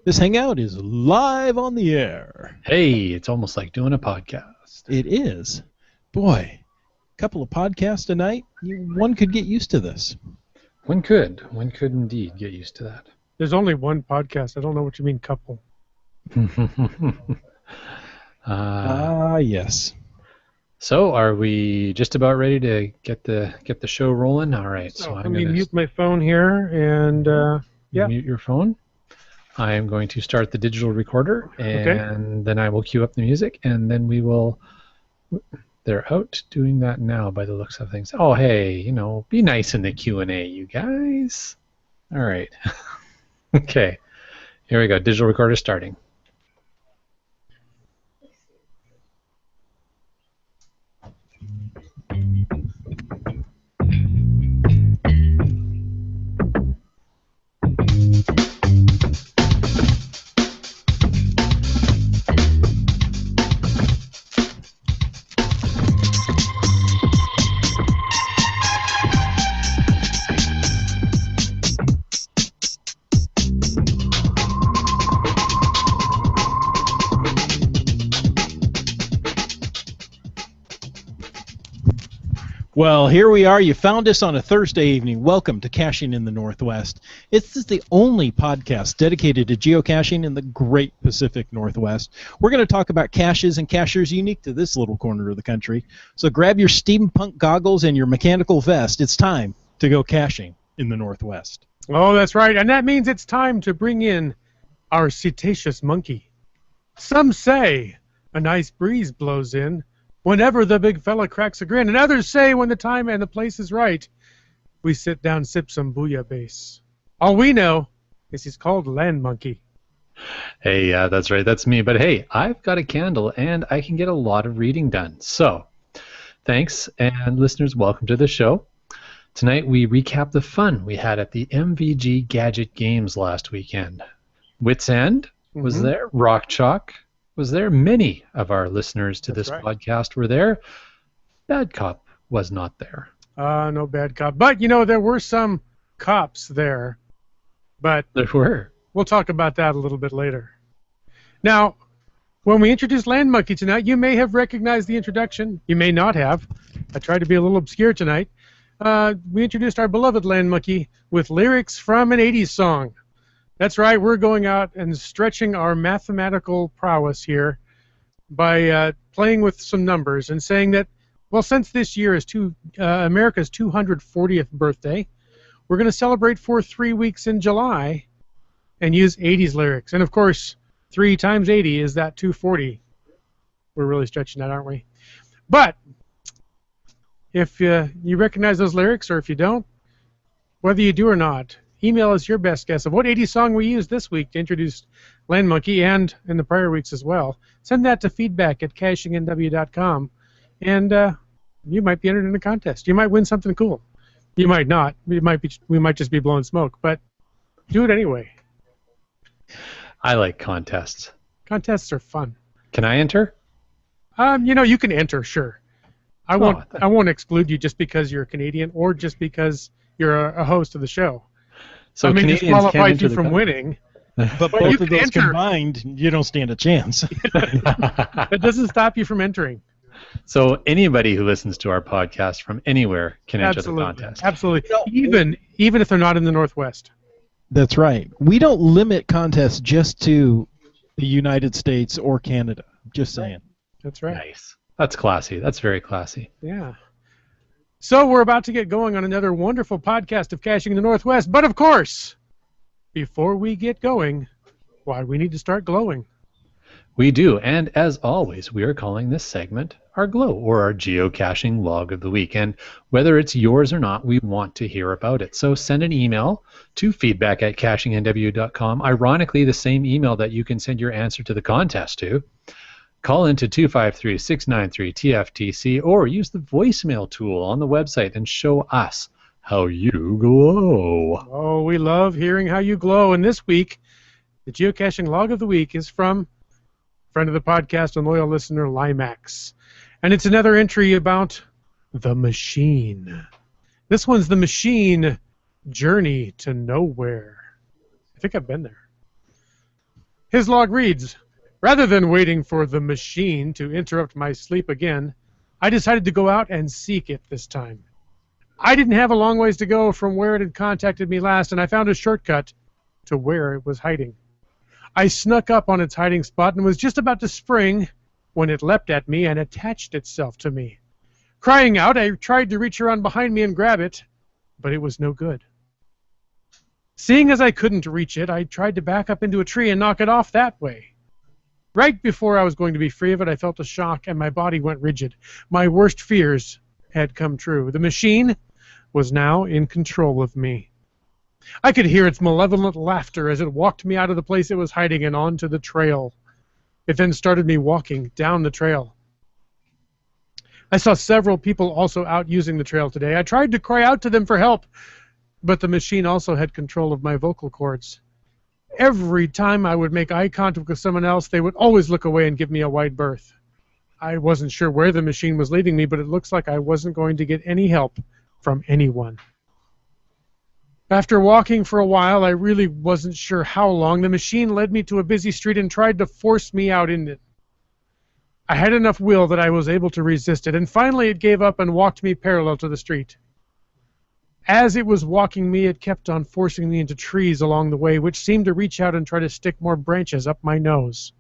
This hangout is live on the air. Hey, it's almost like doing a podcast. It is. Boy, a couple of podcasts a night, one could get used to this. One could indeed get used to that. There's only one podcast. I don't know what you mean, couple. Yes. So, are we just about ready to get the show rolling? All right. So let me mute my phone here and yeah. Mute your phone. I am going to start the digital recorder, and then I will cue up the music, and then we will. They're out doing that now, by the looks of things. Oh, hey, be nice in the Q&A, you guys. All right. Okay. Here we go. Digital recorder starting. Well, here we are. You found us on a Thursday evening. Welcome to Caching in the Northwest. This is the only podcast dedicated to geocaching in the great Pacific Northwest. We're going to talk about caches and cachers unique to this little corner of the country. So grab your steampunk goggles and your mechanical vest. It's time to go caching in the Northwest. Oh, that's right. And that means it's time to bring in our cetaceous monkey. Some say a nice breeze blows in whenever the big fella cracks a grin, and others say when the time and the place is right, we sit down, sip some bouillabaisse. All we know is he's called Land Monkey. Hey, yeah, that's right. That's me. But hey, I've got a candle, and I can get a lot of reading done. So, thanks, and listeners, welcome to the show. Tonight we recap the fun we had at the MVG Gadget Games last weekend. Wits End was there. Rock Chalk was there. Many of our listeners to this podcast were there. Bad Cop was not there. No Bad Cop. But, there were some cops there. But there were. We'll talk about that a little bit later. Now, when we introduced Land Monkey tonight, you may have recognized the introduction. You may not have. I tried to be a little obscure tonight. We introduced our beloved Land Monkey with lyrics from an 80s song. That's right, we're going out and stretching our mathematical prowess here by playing with some numbers and saying that, well, since this year is America's 240th birthday, we're going to celebrate for 3 weeks in July and use 80s lyrics. And, of course, 3 times 80 is that 240. We're really stretching that, aren't we? But if you recognize those lyrics, or if you don't, whether you do or not, email us your best guess of what 80s song we used this week to introduce Land Monkey, and in the prior weeks as well. Send that to feedback@cachingnw.com, and you might be entered in a contest. You might win something cool. You might not. We might just be blowing smoke, but do it anyway. I like contests. Contests are fun. Can I enter? You can enter, sure. I won't exclude you just because you're a Canadian or just because you're a host of the show. So I mean, Canadians disqualify can't you from winning. But both of those combined, you don't stand a chance. That doesn't stop you from entering. So anybody who listens to our podcast from anywhere can enter the contest. Absolutely. Even if they're not in the Northwest. That's right. We don't limit contests just to the United States or Canada. Just saying. That's right. Nice. That's classy. That's very classy. Yeah. So we're about to get going on another wonderful podcast of Caching in the Northwest. But, of course, before we get going, why, we need to start glowing. We do, and as always, we are calling this segment our Glow, or our geocaching log of the week. And whether it's yours or not, we want to hear about it. So send an email to feedback@cachingnw.com. Ironically, the same email that you can send your answer to the contest to. Call into 253-693-TFTC, or use the voicemail tool on the website and show us how you glow. Oh, we love hearing how you glow. And this week, the geocaching log of the week is from friend of the podcast and loyal listener, Limax. And it's another entry about the machine. This one's the machine Journey to Nowhere. I think I've been there. His log reads, "Rather than waiting for the machine to interrupt my sleep again, I decided to go out and seek it this time. I didn't have a long ways to go from where it had contacted me last, and I found a shortcut to where it was hiding. I snuck up on its hiding spot and was just about to spring when it leapt at me and attached itself to me. Crying out, I tried to reach around behind me and grab it, but it was no good. Seeing as I couldn't reach it, I tried to back up into a tree and knock it off that way. Right before I was going to be free of it, I felt a shock and my body went rigid. My worst fears had come true. The machine was now in control of me. I could hear its malevolent laughter as it walked me out of the place it was hiding and onto the trail. It then started me walking down the trail. I saw several people also out using the trail today. I tried to cry out to them for help, but the machine also had control of my vocal cords. Every time I would make eye contact with someone else, they would always look away and give me a wide berth. I wasn't sure where the machine was leading me, but it looks like I wasn't going to get any help from anyone. After walking for a while, I really wasn't sure how long, the machine led me to a busy street and tried to force me out in it. I had enough will that I was able to resist it, and finally it gave up and walked me parallel to the street. As it was walking me, it kept on forcing me into trees along the way, which seemed to reach out and try to stick more branches up my nose.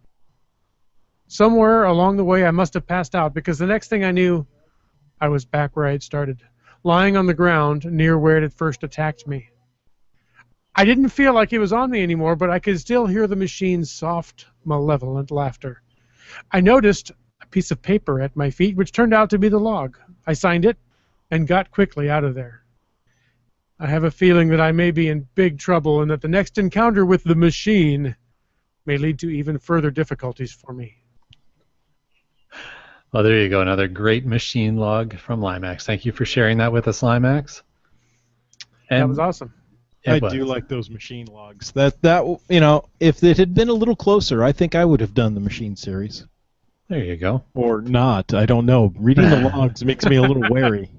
Somewhere along the way, I must have passed out, because the next thing I knew, I was back where I had started, lying on the ground near where it had first attacked me. I didn't feel like it was on me anymore, but I could still hear the machine's soft, malevolent laughter. I noticed a piece of paper at my feet, which turned out to be the log. I signed it and got quickly out of there. I have a feeling that I may be in big trouble and that the next encounter with the machine may lead to even further difficulties for me. Well, there you go. Another great machine log from Limax. Thank you for sharing that with us, Limax. That was awesome. I do like those machine logs. That if it had been a little closer, I think I would have done the machine series. There you go. Or not. I don't know. Reading the logs makes me a little wary.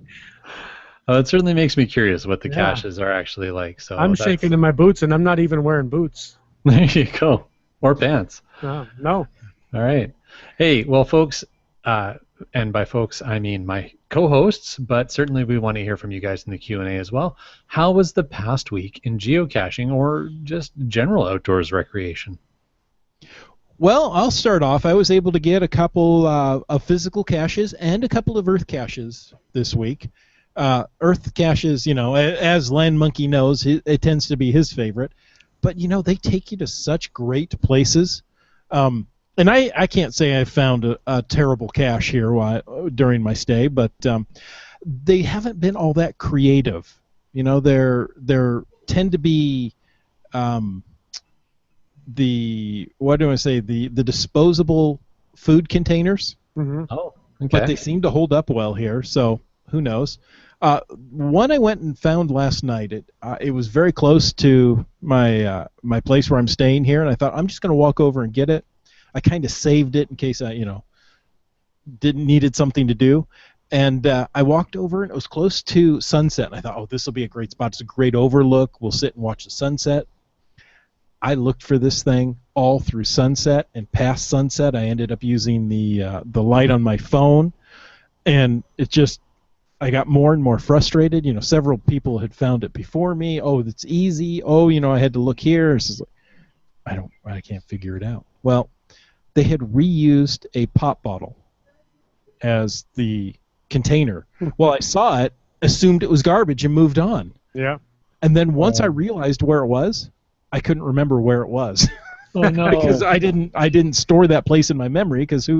It certainly makes me curious what the caches are actually like. So I'm shaking in my boots, and I'm not even wearing boots. There you go. Or pants. No. All right. Hey, well, folks, and by folks, I mean my co-hosts, but certainly we want to hear from you guys in the Q&A as well. How was the past week in geocaching or just general outdoors recreation? Well, I'll start off. I was able to get a couple of physical caches and a couple of earth caches this week. Earth caches, as Land Monkey knows, it tends to be his favorite. But, they take you to such great places. And I can't say I found a terrible cache here during my stay, but they haven't been all that creative. There tend to be the disposable food containers. Mm-hmm. Oh, okay. But they seem to hold up well here, so who knows? One I went and found last night. It was very close to my place where I'm staying here, and I thought I'm just going to walk over and get it. I kind of saved it in case I, needed something to do. And I walked over, and it was close to sunset. And I thought, this will be a great spot. It's a great overlook. We'll sit and watch the sunset. I looked for this thing all through sunset, and past sunset, I ended up using the light on my phone. And I got more and more frustrated. Several people had found it before me. Oh, it's easy. Oh, I had to look here. It's just like, I can't figure it out. Well, they had reused a pop bottle as the container. Well, I saw it, assumed it was garbage, and moved on. Yeah. And then once I realized where it was, I couldn't remember where it was. Oh no! Because I didn't store that place in my memory. Because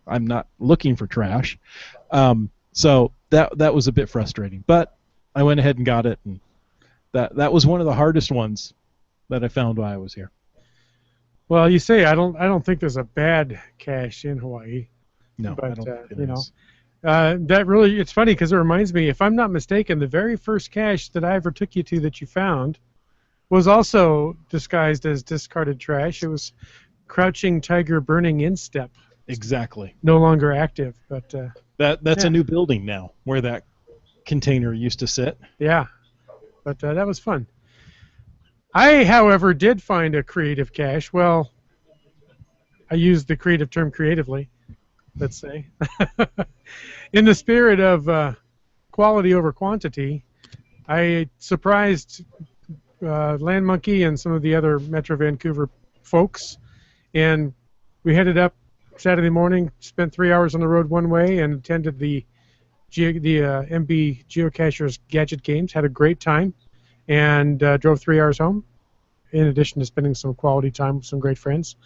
I'm not looking for trash. So that was a bit frustrating. But I went ahead and got it, and that was one of the hardest ones that I found while I was here. Well, you say I don't think there's a bad cache in Hawaii. No, but I don't think it is. That really, it's funny because it reminds me, if I'm not mistaken, the very first cache that I ever took you to that you found was also disguised as discarded trash. It was Crouching Tiger Burning Instep. Exactly. No longer active, but that's a new building now where that container used to sit. Yeah, but that was fun. I, however, did find a creative cache. Well, I used the creative term creatively, let's say. In the spirit of quality over quantity, I surprised Land Monkey and some of the other Metro Vancouver folks, and we headed up Saturday morning, spent 3 hours on the road one way, and attended the MB Geocachers Gadget Games. Had a great time, and drove 3 hours home, in addition to spending some quality time with some great friends.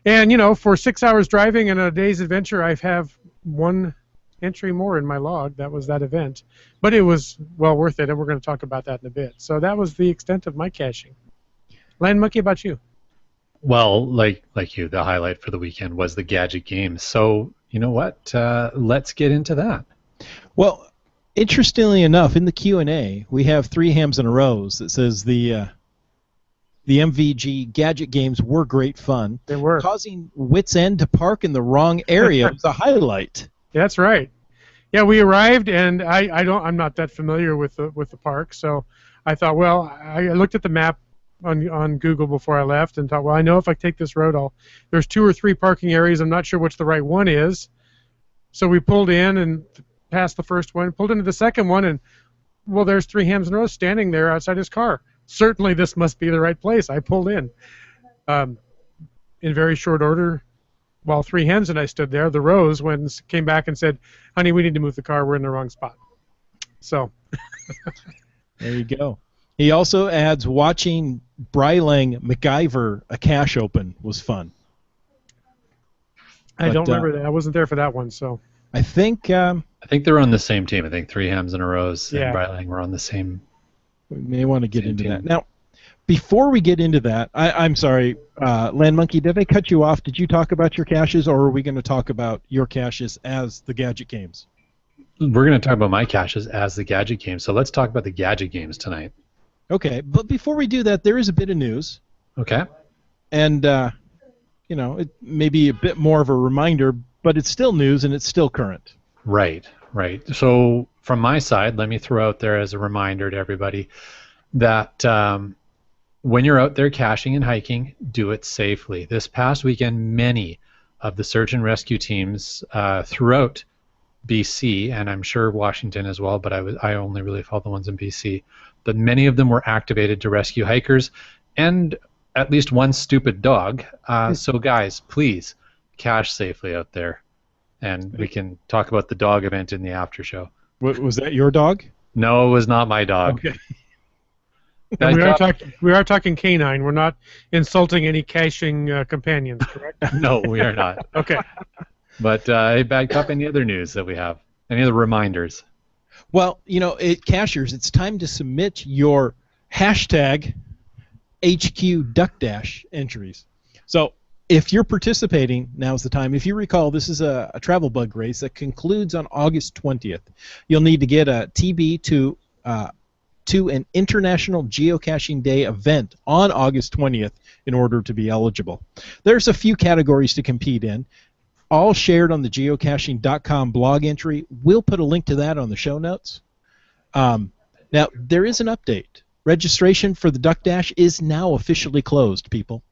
And, you know, for 6 hours driving and a day's adventure, I have one entry more in my log. That was that event. But it was well worth it, and we're going to talk about that in a bit. So that was the extent of my caching. Land Monkey, about you? Well, like you, the highlight for the weekend was the Gadget Games. So, you know what? Let's get into that. Well, interestingly enough, in the Q&A, we have 3 hams and a rose that says the MVG Gadget Games were great fun. They were. Causing Wits End to park in the wrong area was a highlight. Yeah, that's right. Yeah, we arrived, and I'm not that familiar with the park, so I thought, well, I looked at the map on Google before I left and thought, well, I know if I take this road, there's 2 or 3 parking areas. I'm not sure which the right one is. So we pulled in and passed the first one, pulled into the second one, and, well, there's 3 hams and rose standing there outside his car. Certainly this must be the right place. I pulled in. In very short order, while 3 hens and I stood there, the rose came back and said, honey, we need to move the car. We're in the wrong spot. So. There you go. He also adds watching Brylang MacGyver a cache open was fun. I don't remember that. I wasn't there for that one, so. I think they're on the same team. I think 3 hams and a rose and Yeah. Brylang were on the same. we may want to get Same into team. that. Now, before we get into that, I'm sorry, Land Monkey, did I cut you off? Did you talk about your caches, or are we going to talk about your caches as the Gadget Games? We're going to talk about my caches as the Gadget Games. So let's talk about the Gadget Games tonight. Okay, but before we do that, there is a bit of news. Okay. And, you know, it may be a bit more of a reminder, but it's still news and it's still current. Right. So from my side, let me throw out there as a reminder to everybody that when you're out there caching and hiking, do it safely. This past weekend, many of the search and rescue teams throughout BC, and I'm sure Washington as well, but I only really follow the ones in BC, but many of them were activated to rescue hikers and at least one stupid dog. So guys, please cache safely out there, and we can talk about the dog event in the after show. Was that your dog? No, it was not my dog. Okay. And we are talking canine. We're not insulting any caching companions, correct? No, we are not. Okay. But hey, Bad Cop, any other news that we have? Any other reminders? Well, you know, cachers, it's time to submit your hashtag HQ Duck Dash entries. So if you're participating, now's the time. If you recall, this is a travel bug race that concludes on August 20th. You'll need to get a TB to an International Geocaching Day event on August 20th in order to be eligible. There's a few categories to compete in, all shared on the geocaching.com blog entry. We'll put a link to that on the show notes. Now, there is an update. Registration for the Duck Dash is now officially closed, people.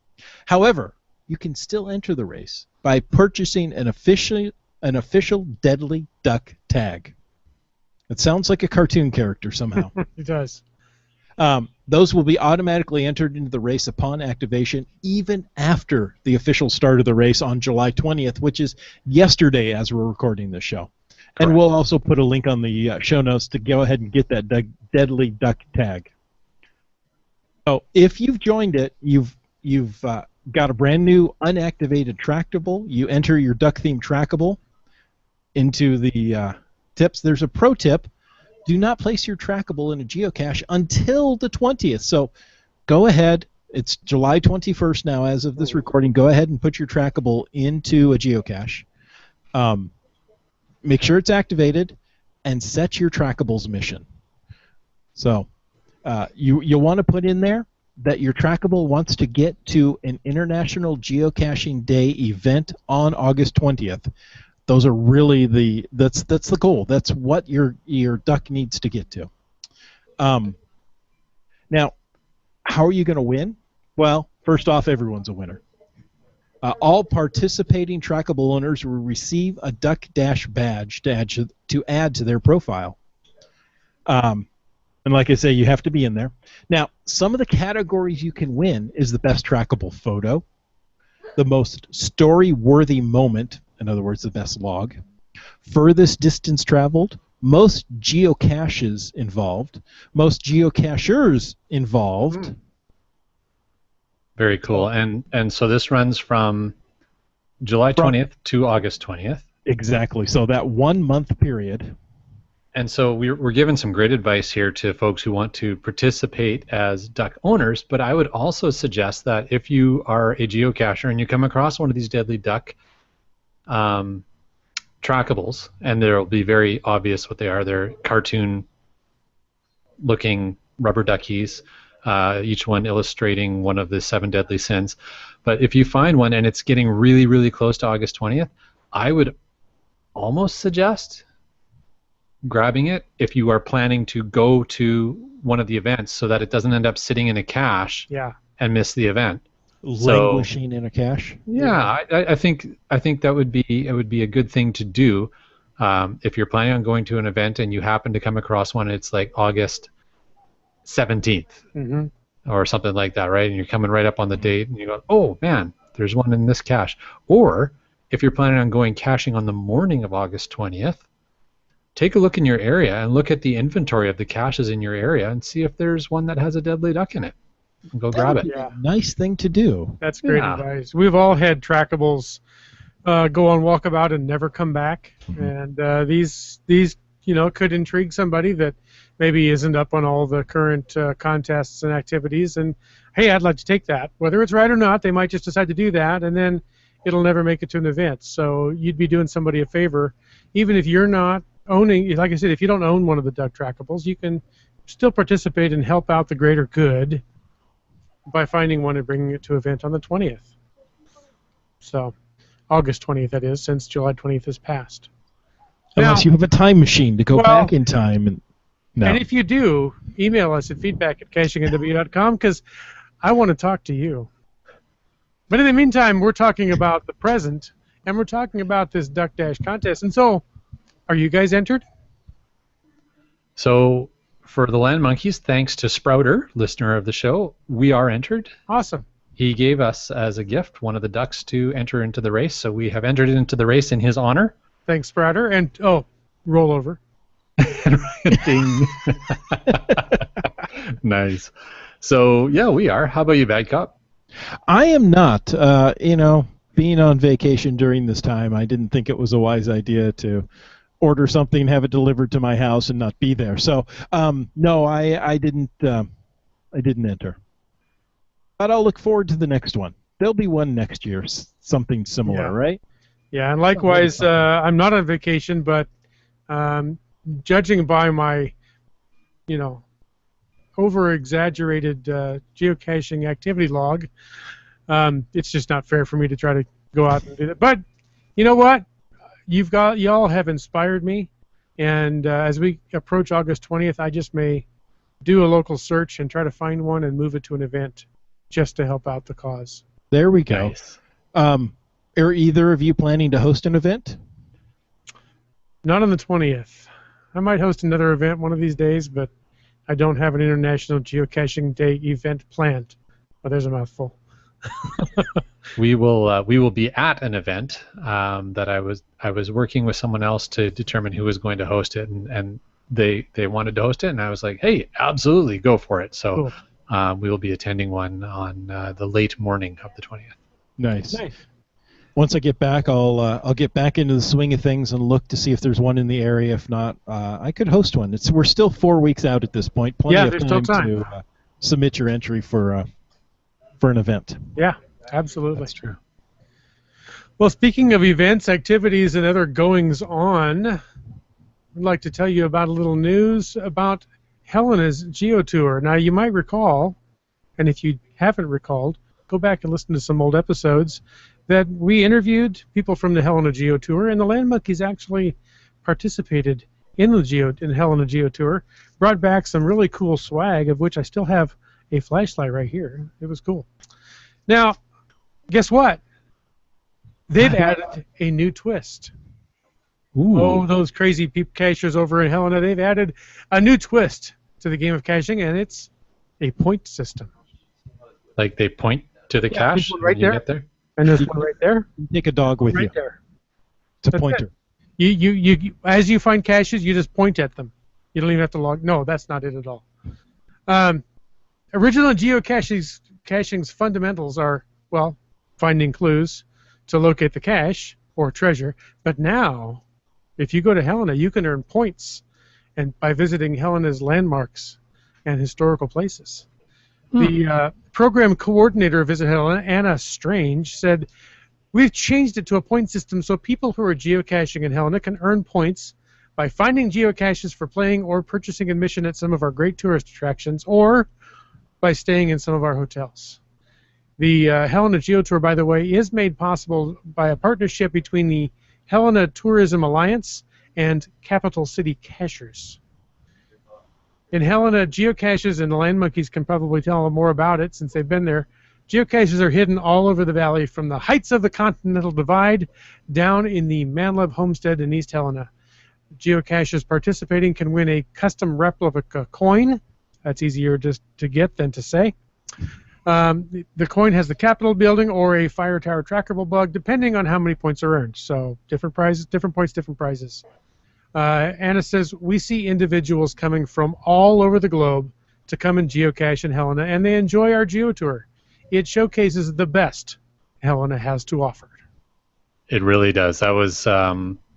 However, you can still enter the race by purchasing an official Deadly Duck tag. It sounds like a cartoon character somehow. It does. Those will be automatically entered into the race upon activation, even after the official start of the race on July 20th, which is yesterday as we're recording this show. Correct. And we'll also put a link on the show notes to go ahead and get that Deadly Duck tag. So if you've joined it, you've got a brand new unactivated trackable. You enter your duck-themed trackable into the tips. There's a pro tip. Do not place your trackable in a geocache until the 20th. So go ahead. It's July 21st now as of this recording. Go ahead and put your trackable into a geocache. Make sure it's activated and set your trackable's mission. So you'll want to put in there that your trackable wants to get to an International Geocaching Day event on August 20th. Those are really that's the goal. That's what your duck needs to get to. Now, how are you going to win? Well, first off, everyone's a winner. All participating trackable owners will receive a Duck Dash badge to add to their profile. And like I say, you have to be in there. Now, some of the categories you can win is the best trackable photo, the most story-worthy moment, in other words, the best log, furthest distance traveled, most geocaches involved, most geocachers involved. Very cool. And so this runs from July 20th to August 20th. Exactly. So that 1 month period. And so we're giving some great advice here to folks who want to participate as duck owners, but I would also suggest that if you are a geocacher and you come across one of these deadly duck trackables, and they'll be very obvious what they are. They're cartoon-looking rubber duckies, each one illustrating one of the 7 deadly sins. But if you find one and it's getting really, really close to August 20th, I would almost suggest grabbing it if you are planning to go to one of the events so that it doesn't end up sitting in a cache and miss the event. Languishing in a cache. Yeah, I think that would be a good thing to do if you're planning on going to an event and you happen to come across one. It's like August 17th or something like that, right? And you're coming right up on the date, and you go, "Oh man, there's one in this cache." Or if you're planning on going caching on the morning of August 20th, take a look in your area and look at the inventory of the caches in your area and see if there's one that has a deadly duck in it. And go grab it. Yeah. Nice thing to do. That's great advice. We've all had trackables go on walkabout and never come back, and these could intrigue somebody that maybe isn't up on all the current contests and activities. And hey, I'd like to take that. Whether it's right or not, they might just decide to do that, and then it'll never make it to an event. So you'd be doing somebody a favor, even if you're not owning. Like I said, if you don't own one of the duck trackables, you can still participate and help out the greater good by finding one and bringing it to an event on the 20th. So, August 20th, that is, since July 20th has passed. Unless you have a time machine to go back in time. And if you do, email us at feedback@cachingnw.com because I want to talk to you. But in the meantime, we're talking about the present, and we're talking about this Duck Dash contest. And so, are you guys entered? So, for the Land Monkeys, thanks to Sprouter, listener of the show, we are entered. Awesome. He gave us as a gift one of the ducks to enter into the race, so we have entered into the race in his honor. Thanks, Sprouter. And, roll over. Ding. Nice. So, yeah, we are. How about you, Bad Cop? I am not. Being on vacation during this time, I didn't think it was a wise idea to order something, have it delivered to my house, and not be there. So, no, I didn't. I didn't enter. But I'll look forward to the next one. There'll be one next year, something similar, right? Yeah, and likewise, I'm not on vacation, but judging by my, over-exaggerated geocaching activity log, it's just not fair for me to try to go out and do that. But you know what? Y'all have inspired me, and as we approach August 20th, I just may do a local search and try to find one and move it to an event just to help out the cause. There we go. Nice. Are either of you planning to host an event? Not on the 20th. I might host another event one of these days, but I don't have an International Geocaching Day event planned. Oh, there's a mouthful. We will be at an event that I was working with someone else to determine who was going to host it, and they wanted to host it, and I was like, hey, absolutely, go for it. So cool. We will be attending one on the late morning of the 20th. Nice. Once I get back, I'll get back into the swing of things and look to see if there's one in the area. If not, I could host one. We're still 4 weeks out at this point. Plenty of time to submit your entry for an event. Yeah, absolutely. That's true. Well, speaking of events, activities, and other goings-on, I'd like to tell you about a little news about Helena's GeoTour. Now, you might recall, and if you haven't recalled, go back and listen to some old episodes, that we interviewed people from the Helena GeoTour, and the Land Monkeys actually participated in the Helena GeoTour, brought back some really cool swag, of which I still have a flashlight right here. It was cool. Now, guess what? They've added a new twist. Ooh. Oh, those crazy cachers over in Helena, they've added a new twist to the game of caching, and it's a point system. Like they point to the cache this one right when you there. get there? And this one right there. Take a dog with you. Right there. It's a That's pointer. it. You as you find caches, you just point at them. You don't even have to log. No, that's not it at all. Original geocaching's fundamentals are, well, finding clues to locate the cache or treasure. But now, if you go to Helena, you can earn points, and by visiting Helena's landmarks and historical places. The program coordinator of Visit Helena, Anna Strange, said, "We've changed it to a point system so people who are geocaching in Helena can earn points by finding geocaches for playing or purchasing admission at some of our great tourist attractions, or by staying in some of our hotels." The Helena Geotour, by the way, is made possible by a partnership between the Helena Tourism Alliance and Capital City Cachers. In Helena, geocaches, and the Land Monkeys can probably tell them more about it since they've been there. Geocaches are hidden all over the valley, from the heights of the Continental Divide down in the Manlove Homestead in East Helena. Geocaches participating can win a custom replica coin. That's easier just to get than to say. The coin has the Capitol building or a fire tower trackable bug, depending on how many points are earned. So different prizes, different points, different prizes. Anna says, "We see individuals coming from all over the globe to come and geocache in Helena, and they enjoy our geotour. It showcases the best Helena has to offer." It really does. That was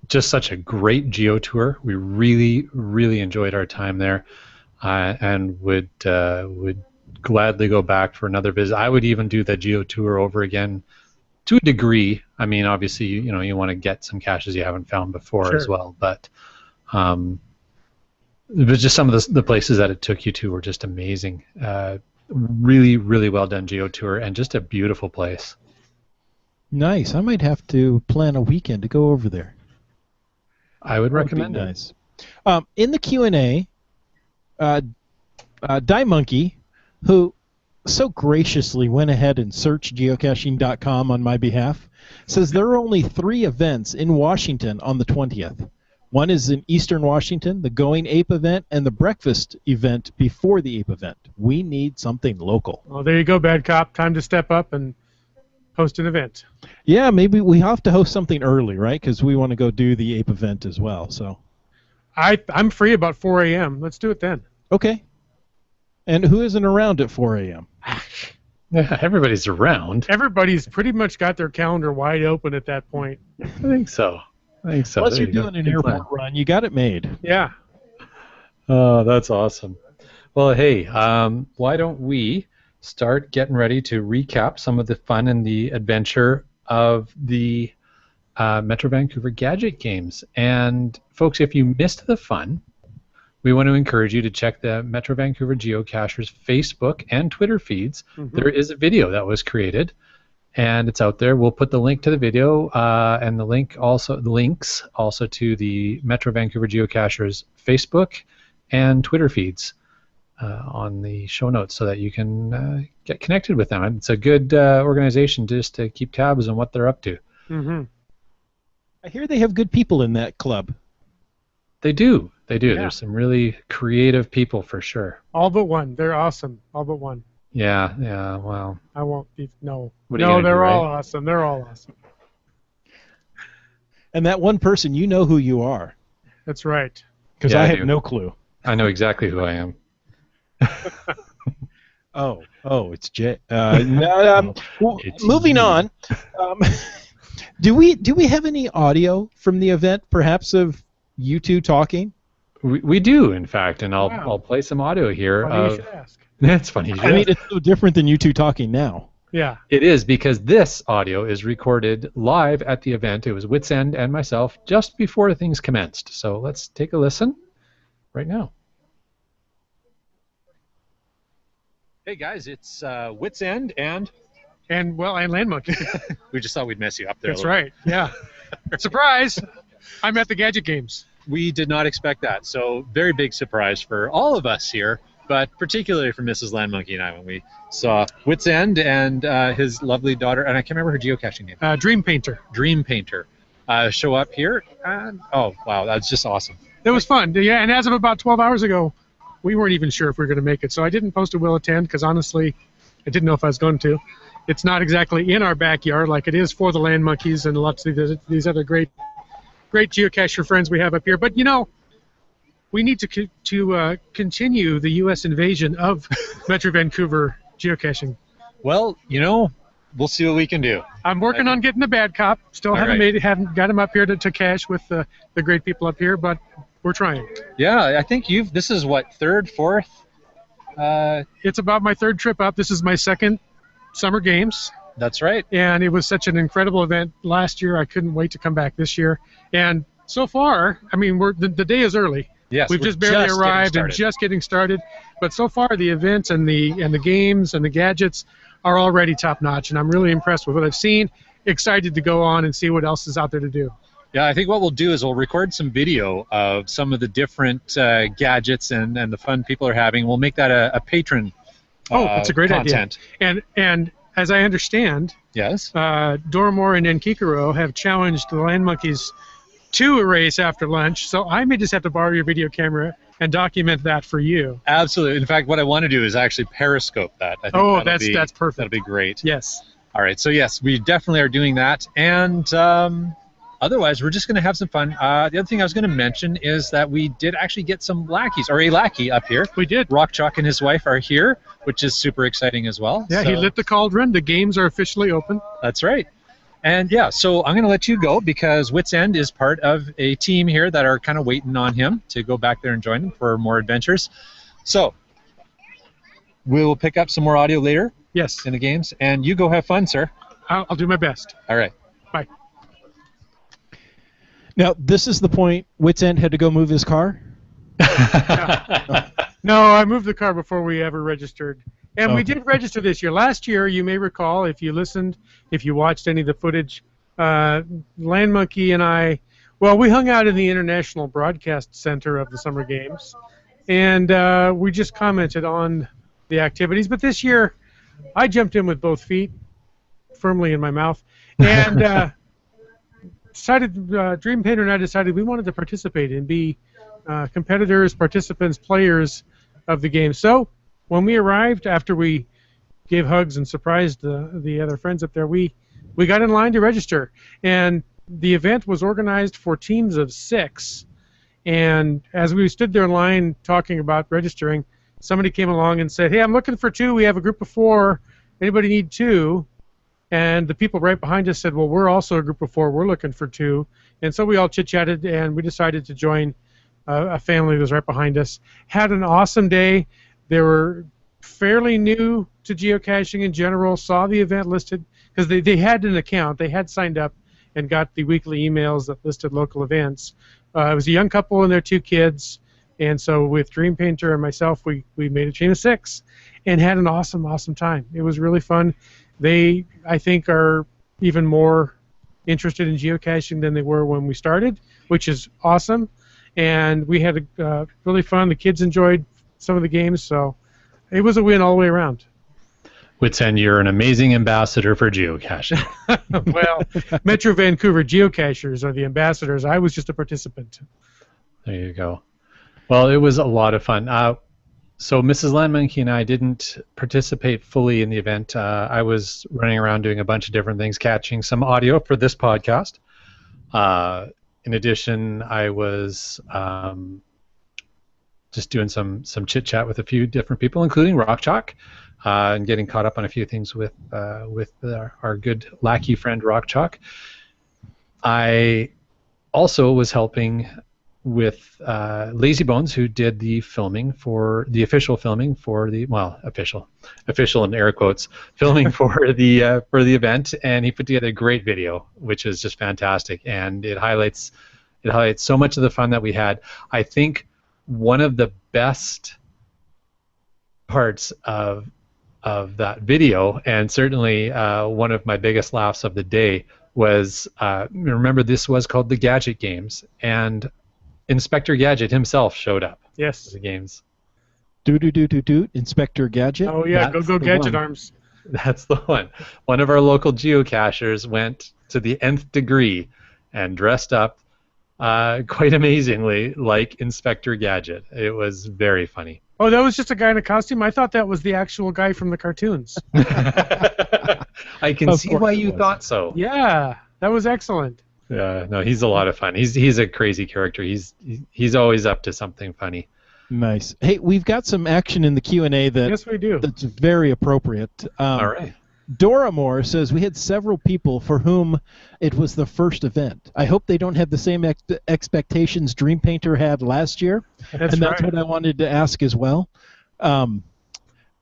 just such a great geotour. We really, really enjoyed our time there, and would gladly go back for another visit. I would even do the geotour over again to a degree. I mean, obviously, you want to get some caches you haven't found before as well, but it was just some of the places that it took you to were just amazing. Really, really well done geotour, and just a beautiful place. Nice. I might have to plan a weekend to go over there. I would recommend it. Nice. In the Q&A, Die Monkey, who so graciously went ahead and searched geocaching.com on my behalf, says there are only 3 events in Washington on the 20th. One is in Eastern Washington, the Going Ape event, and the breakfast event before the Ape event. We need something local. Well, there you go, Bad Cop. Time to step up and host an event. Yeah, maybe we have to host something early, right? Because we want to go do the Ape event as well. So I'm free about 4 a.m. Let's do it then. Okay. And who isn't around at 4 a.m.? Yeah, everybody's around. Everybody's pretty much got their calendar wide open at that point. I think so. Unless you're doing an airport run, you got it made. Yeah. Oh, that's awesome. Well, hey, why don't we start getting ready to recap some of the fun and the adventure of the Metro Vancouver Gadget games. And folks, if you missed the fun, we want to encourage you to check the Metro Vancouver Geocachers Facebook and Twitter feeds. Mm-hmm. There is a video that was created, and it's out there. We'll put the link to the video and the links also to the Metro Vancouver Geocachers Facebook and Twitter feeds on the show notes, so that you can get connected with them. It's a good organization just to keep tabs on what they're up to. Mm-hmm. I hear they have good people in that club. They do. Yeah. There's some really creative people for sure. All but one. They're awesome. All but one. Yeah, well. I won't be, no. No, they're all awesome. They're all awesome. And that one person, you know who you are. That's right. Because I have no clue. I know exactly who I am. Oh, it's Jay. Moving on. Do we have any audio from the event, perhaps of you two talking? We do, in fact, and I'll play some audio here. Funny you should ask. That's funny. You should I mean, it's so different than you two talking now. Yeah. It is, because this audio is recorded live at the event. It was Wits End and myself just before things commenced. So let's take a listen right now. Hey guys, it's Wits End and Land Monkey. we just thought we'd mess you up there. That's right. Yeah. Surprise! I'm at the Gadget games. We did not expect that, so very big surprise for all of us here. but particularly for Mrs. Land Monkey and I when we saw Wits End and his lovely daughter, and I can't remember her geocaching name. Dream Painter. Dream Painter. Show up here, and oh wow, that's just awesome. It was fun, yeah. And as of about 12 hours ago, we weren't even sure if we were going to make it. So I didn't post a will attend because honestly, I didn't know if I was going to. It's not exactly in our backyard like it is for the Land Monkeys and lots of these other great geocacher friends we have up here. But you know, we need to continue the U.S. invasion of Metro Vancouver geocaching. Well, you know, we'll see what we can do. I'm working on getting the bad cop. Still haven't got him up here to cache with the great people up here, but we're trying. Yeah, I think this is what, third, fourth? It's about my third trip up. This is my second Summer Games. That's right. And it was such an incredible event last year. I couldn't wait to come back this year. And so far, I mean, the day is early. Yes, we've just barely arrived and just getting started. But so far, the events and the games and the gadgets are already top notch, and I'm really impressed with what I've seen. Excited to go on and see what else is out there to do. Yeah, I think what we'll do is we'll record some video of some of the different gadgets and the fun people are having. We'll make that a patron that's a great content. Idea. And as I understand, yes, Dormore and Nkikuro have challenged the Land Monkeys to a race after lunch, so I may just have to borrow your video camera and document that for you. Absolutely. In fact, what I want to do is actually periscope that. I think that's perfect. That'll be great. Yes. All right. So yes, we definitely are doing that, and otherwise, we're just going to have some fun. The other thing I was going to mention is that we did actually get some lackeys, or a lackey up here. We did. Rock Chalk and his wife are here, which is super exciting as well. Yeah, he lit the cauldron. The games are officially open. That's right. And yeah, so I'm going to let you go because Wits End is part of a team here that are kind of waiting on him to go back there and join him for more adventures. So we'll pick up some more audio later. Yes. In the games, and you go have fun, sir. I'll do my best. All right. Bye. Now, this is the point Wits End had to go move his car? No, I moved the car before we ever registered. And we did register this year. Last year, you may recall, if you listened, if you watched any of the footage, Land Monkey and I, well, we hung out in the International Broadcast Center of the Summer Games, and we just commented on the activities. But this year, I jumped in with both feet firmly in my mouth, and Dream Painter and I decided we wanted to participate and be competitors, participants, players of the game. So when we arrived, after we gave hugs and surprised the other friends up there, we got in line to register. And the event was organized for teams of 6. And as we stood there in line talking about registering, somebody came along and said, "Hey, I'm looking for 2. We have a group of 4. Anybody need 2?" And the people right behind us said, "Well, we're also a group of 4. We're looking for 2." And so we all chit-chatted, and we decided to join a family that was right behind us. Had an awesome day. They were fairly new to geocaching in general, saw the event listed, because they had an account. They had signed up and got the weekly emails that listed local events. It was a young couple and their 2 kids, and so with Dream Painter and myself, we made a team of 6 and had an awesome, awesome time. It was really fun. They, I think, are even more interested in geocaching than they were when we started, which is awesome. And we had really fun. The kids enjoyed some of the games, so it was a win all the way around. Wits End, you're an amazing ambassador for geocaching. Well, Metro Vancouver geocachers are the ambassadors. I was just a participant. There you go. Well, it was a lot of fun. So Mrs. Land Monkey and I didn't participate fully in the event. I was running around doing a bunch of different things, catching some audio for this podcast. In addition, I was just doing some chit-chat with a few different people, including Rock Chalk, and getting caught up on a few things with our good lackey friend Rock Chalk. I also was helping with Lazy Bones, who did the filming for the official filming for the official in air quotes filming for the event, and he put together a great video, which is just fantastic, and it highlights so much of the fun that we had. I think one of the best parts of that video, and certainly one of my biggest laughs of the day, was remember this was called the Gadget games, and Inspector Gadget himself showed up. Yes. For the games. Doot, Inspector Gadget. Oh yeah, That's go the Gadget one. arms. That's the one. One of our local geocachers went to the nth degree and dressed up quite amazingly like Inspector Gadget. It was very funny. Oh, that was just a guy in a costume? I thought that was the actual guy from the cartoons. I can Of see course why it you was. thought so. Yeah, that was excellent. No, he's a lot of fun. He's a crazy character. He's always up to something funny. Nice. Hey, we've got some action in the Q&A Yes, we do. that's very appropriate. All right. Dora Moore says, we had several people for whom it was the first event. I hope they don't have the same expectations Dream Painter had last year. That's And that's right. what I wanted to ask as well.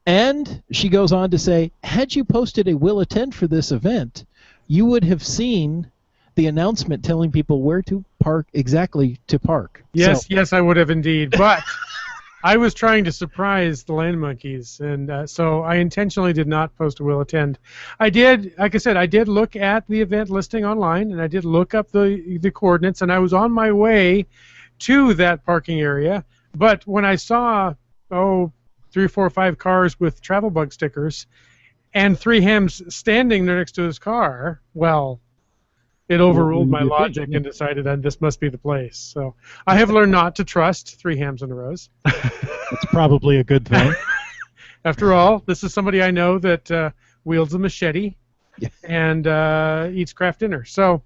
And she goes on to say, had you posted a will attend for this event, you would have seen the announcement telling people where to park, exactly to park. Yes, So, yes, I would have indeed. But I was trying to surprise the land monkeys, and so I intentionally did not post a will attend. I did, like I said, I did look at the event listing online, and I did look up the coordinates, and I was on my way to that parking area. But when I saw, 3, 4, 5 cars with travel bug stickers, and 3 hams standing there next to his car, well, it overruled my logic and decided that this must be the place. So I have learned not to trust 3 hams in a rows. that's probably a good thing. After all, this is somebody I know that wields a machete Yeah. and eats craft dinner. So,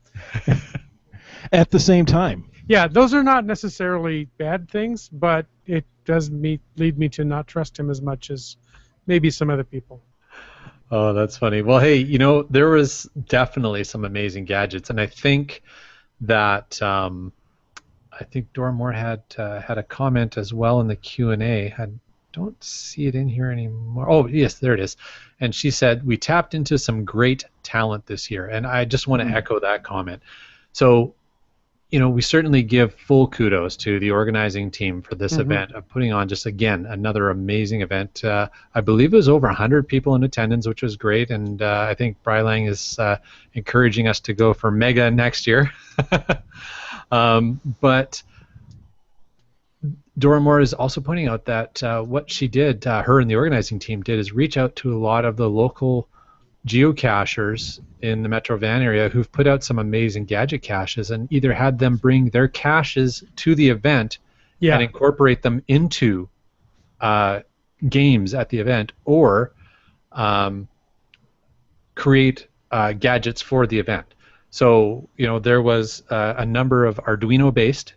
At the same time. yeah, those are not necessarily bad things, but it does lead me to not trust him as much as maybe some other people. Oh, that's funny. Well, hey, there was definitely some amazing gadgets, and I think that Dora Moore had a comment as well in the Q&A. I don't see it in here anymore. Oh, yes, there it is. And she said, we tapped into some great talent this year, and I just want to echo that comment. So, we certainly give full kudos to the organizing team for this event of putting on just, again, another amazing event. I believe it was over 100 people in attendance, which was great, and I think Brylang is encouraging us to go for mega next year. But Dora Moore is also pointing out that what she did, her and the organizing team did, is reach out to a lot of the local geocachers in the Metro Van area who've put out some amazing gadget caches, and either had them bring their caches to the event and incorporate them into games at the event, or create gadgets for the event. So, there was a number of Arduino-based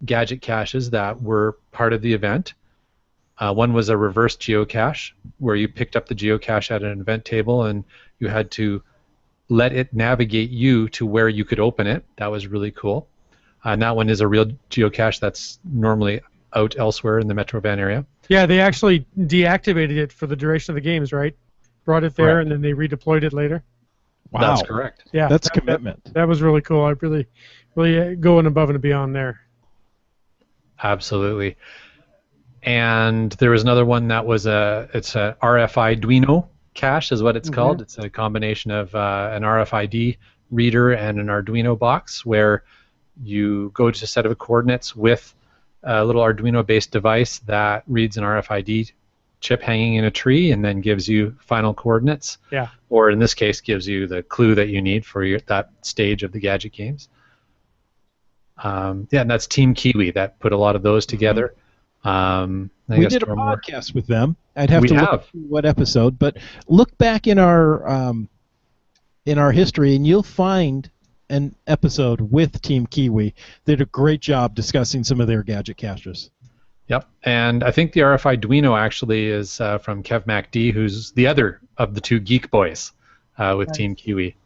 gadget caches that were part of the event. One was a reverse geocache, where you picked up the geocache at an event table and you had to let it navigate you to where you could open it. That was really cool. And that one is a real geocache that's normally out elsewhere in the Metro Van area. Yeah, they actually deactivated it for the duration of the games, right? Brought it there, Correct. and then they redeployed it later. Wow. That's correct. Yeah, That's commitment. That was really cool. I really going above and beyond there. Absolutely. And there was another one that was it's a RFI Arduino cache is what it's called. It's a combination of an RFID reader and an Arduino box, where you go to a set of coordinates with a little Arduino-based device that reads an RFID chip hanging in a tree and then gives you final coordinates. Yeah. Or in this case, gives you the clue that you need for that stage of the Gadget games. And that's Team Kiwi that put a lot of those together. We did a podcast with them. I'd have to look through what episode, but look back in our history, and you'll find an episode with Team Kiwi. They did a great job discussing some of their gadget caches. Yep, and I think the RFI Arduino actually is from Kev MacD, who's the other of the two geek boys with Team Kiwi.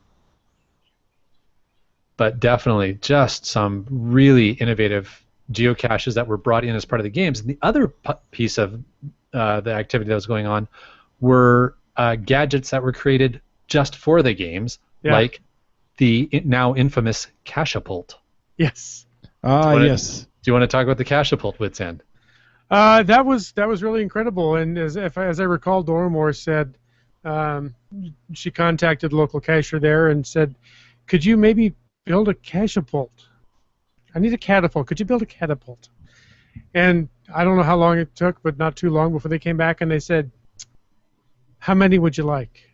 But definitely just some really innovative geocaches that were brought in as part of the games. And the other piece of the activity that was going on were gadgets that were created just for the games, like the now infamous Cachapult. Yes. Yes. Do you want to talk about the Cachapult, Wits End? That was really incredible, and as I recall, Dora Moore said she contacted the local cacher there and said, "Could you maybe build a Cachapult? I need a catapult. Could you build a catapult?" And I don't know how long it took, but not too long before they came back and they said, "How many would you like?"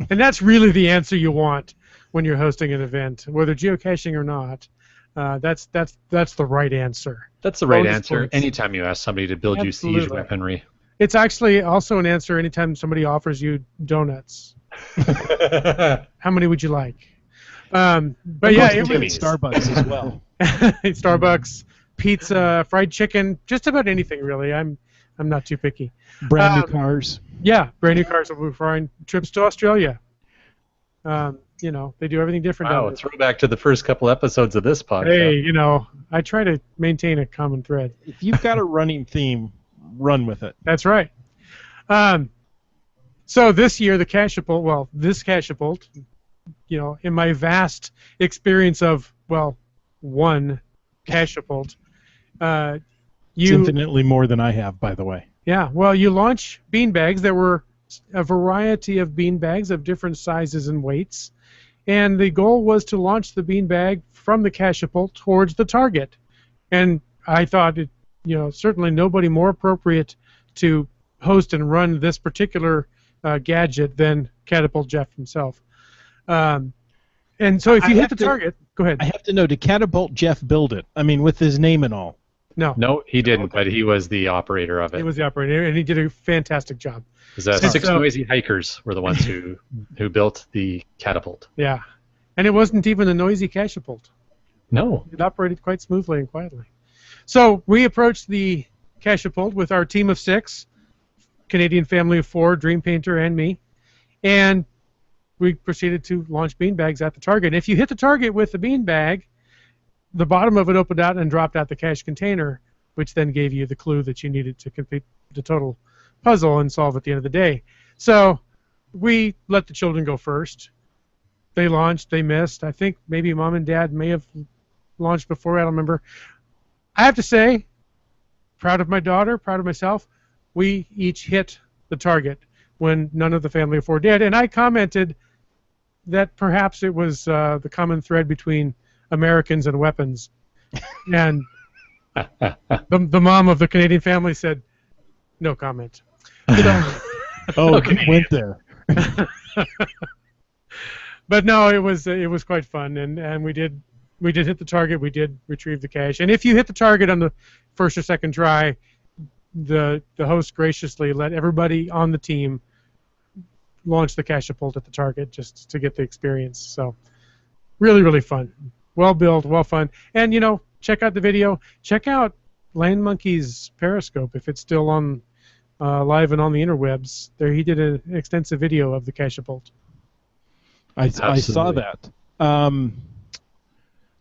And that's really the answer you want when you're hosting an event, whether geocaching or not. That's the right answer. That's the right Bonus answer points. anytime you ask somebody to build you siege Absolutely. weaponry. It's actually also an answer anytime somebody offers you donuts. How many would you like? But yeah, it Mostly was at Starbucks as well. Starbucks, pizza, fried chicken, just about anything really. I'm not too picky. Brand new cars. Yeah, brand new cars will be fine. Trips to Australia. You know, they do everything different. Wow, down there. throwback to the first couple episodes of this podcast. Hey, you know, I try to maintain a common thread. If you've got a running theme, run with it. That's right. So this year, this Cachapult, you know, in my vast experience of, well, one Cachapult, It's you, infinitely more than I have, by the way. yeah, well, you launch beanbags. There were a variety of beanbags of different sizes and weights, and the goal was to launch the beanbag from the Cachapult towards the target. And I thought, you know, certainly nobody more appropriate to host and run this particular gadget than Catapult Jeff himself. And so if you hit the target, go ahead. I have to know, did Catapult Jeff build it? I mean, with his name and all. No, he didn't, but he was the operator of it. He was the operator, and he did a fantastic job. Six noisy hikers were the ones who built the catapult. Yeah, and it wasn't even a noisy Cachapult. No. It operated quite smoothly and quietly. So we approached the Cachapult with our team of 6, Canadian family of 4, Dream Painter and me, and we proceeded to launch beanbags at the target. And if you hit the target with the beanbag, the bottom of it opened out and dropped out the cache container, which then gave you the clue that you needed to complete the total puzzle and solve at the end of the day. So we let the children go first. They launched, they missed. I think maybe Mom and Dad may have launched before, I don't remember. I have to say, proud of my daughter, proud of myself, we each hit the target when none of the family of 4 did. And I commented that perhaps it was the common thread between Americans and weapons. And the mom of the Canadian family said, no comment. Oh, it went there. But no, it was quite fun, and we did hit the target. We did retrieve the cache. And if you hit the target on the first or second try, the host graciously let everybody on the team launch the Cachapult at the target just to get the experience. So really, really fun. Well built, well fun. And, you know, check out the video. Check out Land Monkey's Periscope if it's still on live and on the interwebs. There, he did an extensive video of the Cachapult. I saw that.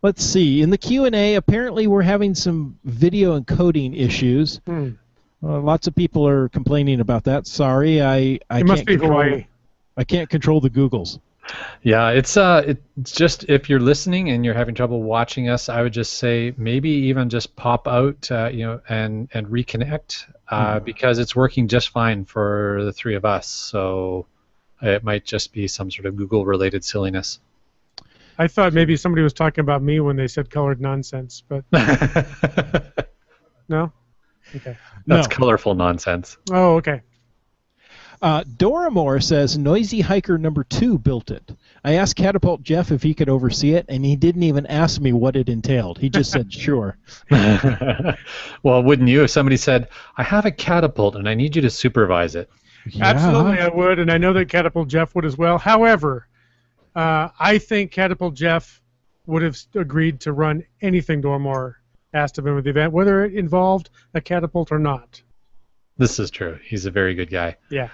Let's see. In the Q&A, apparently we're having some video encoding issues. Lots of people are complaining about that. Sorry, I must be Hawaii. I can't control the Googles. Yeah, it's just, if you're listening and you're having trouble watching us, I would just say maybe even just pop out, and reconnect, because it's working just fine for the 3 of us. So it might just be some sort of Google-related silliness. I thought maybe somebody was talking about me when they said colored nonsense, but no? Okay. That's colorful nonsense. Oh, okay. Doramore says Noisy Hiker number 2 built it. I asked Catapult Jeff if he could oversee it, and he didn't even ask me what it entailed. He just said, sure. Well, wouldn't you if somebody said, I have a catapult and I need you to supervise it? Yeah. Absolutely, I would, and I know that Catapult Jeff would as well. However, I think Catapult Jeff would have agreed to run anything Doramore asked of him at the event, whether it involved a catapult or not. This is true. He's a very good guy. Yeah.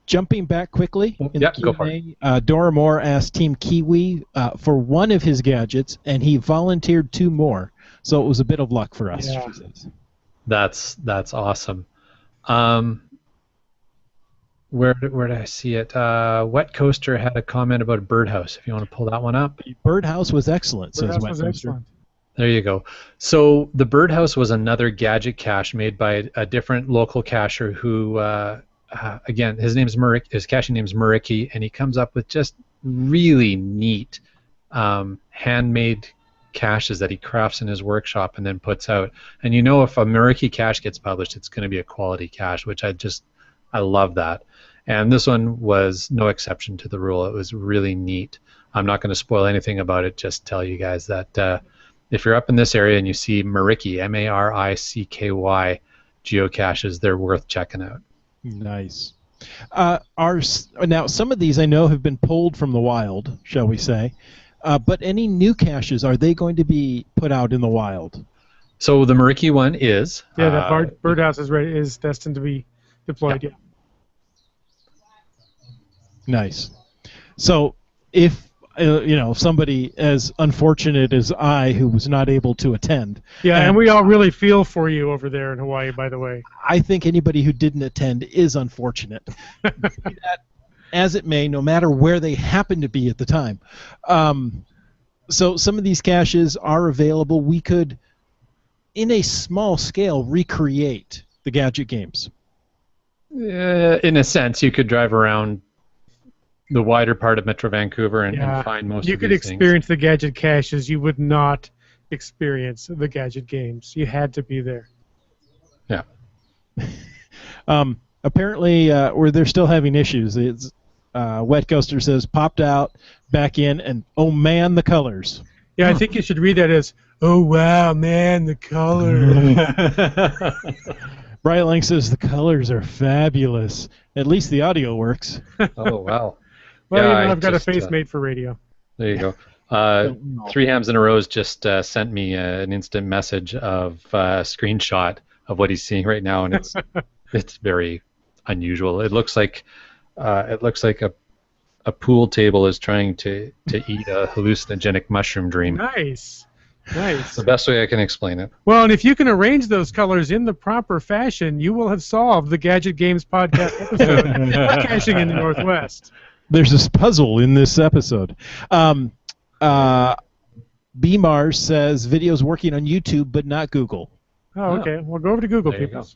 Jumping back quickly, in the go for it. Doramore asked Team Kiwi for one of his gadgets, and he volunteered 2 more. So it was a bit of luck for us. Yeah. That's awesome. Where did I see it? Wet Coaster had a comment about a birdhouse. If you want to pull that one up. Birdhouse was excellent, says That Wet was Coaster. excellent. There you go. So the birdhouse was another gadget cache made by a different local cacher who, again, his caching name's Muriki, and he comes up with just really neat handmade caches that he crafts in his workshop and then puts out. And you know, if a Meraki cache gets published, it's going to be a quality cache, which I love that. And this one was no exception to the rule. It was really neat. I'm not going to spoil anything about it, just tell you guys that if you're up in this area and you see Mariki, M-A-R-I-C-K-Y geocaches, they're worth checking out. Nice. Now, some of these I know have been pulled from the wild, shall we say, but any new caches, are they going to be put out in the wild? So the Mariki one is. Yeah, that birdhouse is destined to be deployed. Yeah. Nice. So if somebody as unfortunate as I, who was not able to attend. Yeah, and we all really feel for you over there in Hawaii, by the way. I think anybody who didn't attend is unfortunate. As it may, no matter where they happen to be at the time. So some of these caches are available. We could, in a small scale, recreate the Gadget games. In a sense, you could drive around the wider part of Metro Vancouver and find most of these things. You could experience the Gadget caches. You would not experience the Gadget games. You had to be there. Yeah. Apparently, they're still having issues. It's Wet Ghoster says, popped out, back in, and oh man, the colors. Yeah, I think you should read that as, oh wow, man, the colors. Bright Lang says, the colors are fabulous. At least the audio works. Oh, wow. Well, I've got a face made for radio. There you go. Three Hams in a Row just sent me an instant message of a screenshot of what he's seeing right now, and it's very unusual. It looks like a pool table is trying to eat a hallucinogenic mushroom dream. Nice. Nice. The best way I can explain it. Well, and if you can arrange those colors in the proper fashion, you will have solved the Gadget Games podcast episode of Caching in the Northwest. There's this puzzle in this episode. B Mars says videos working on YouTube but not Google. Oh, okay. Well, go over to Google, people.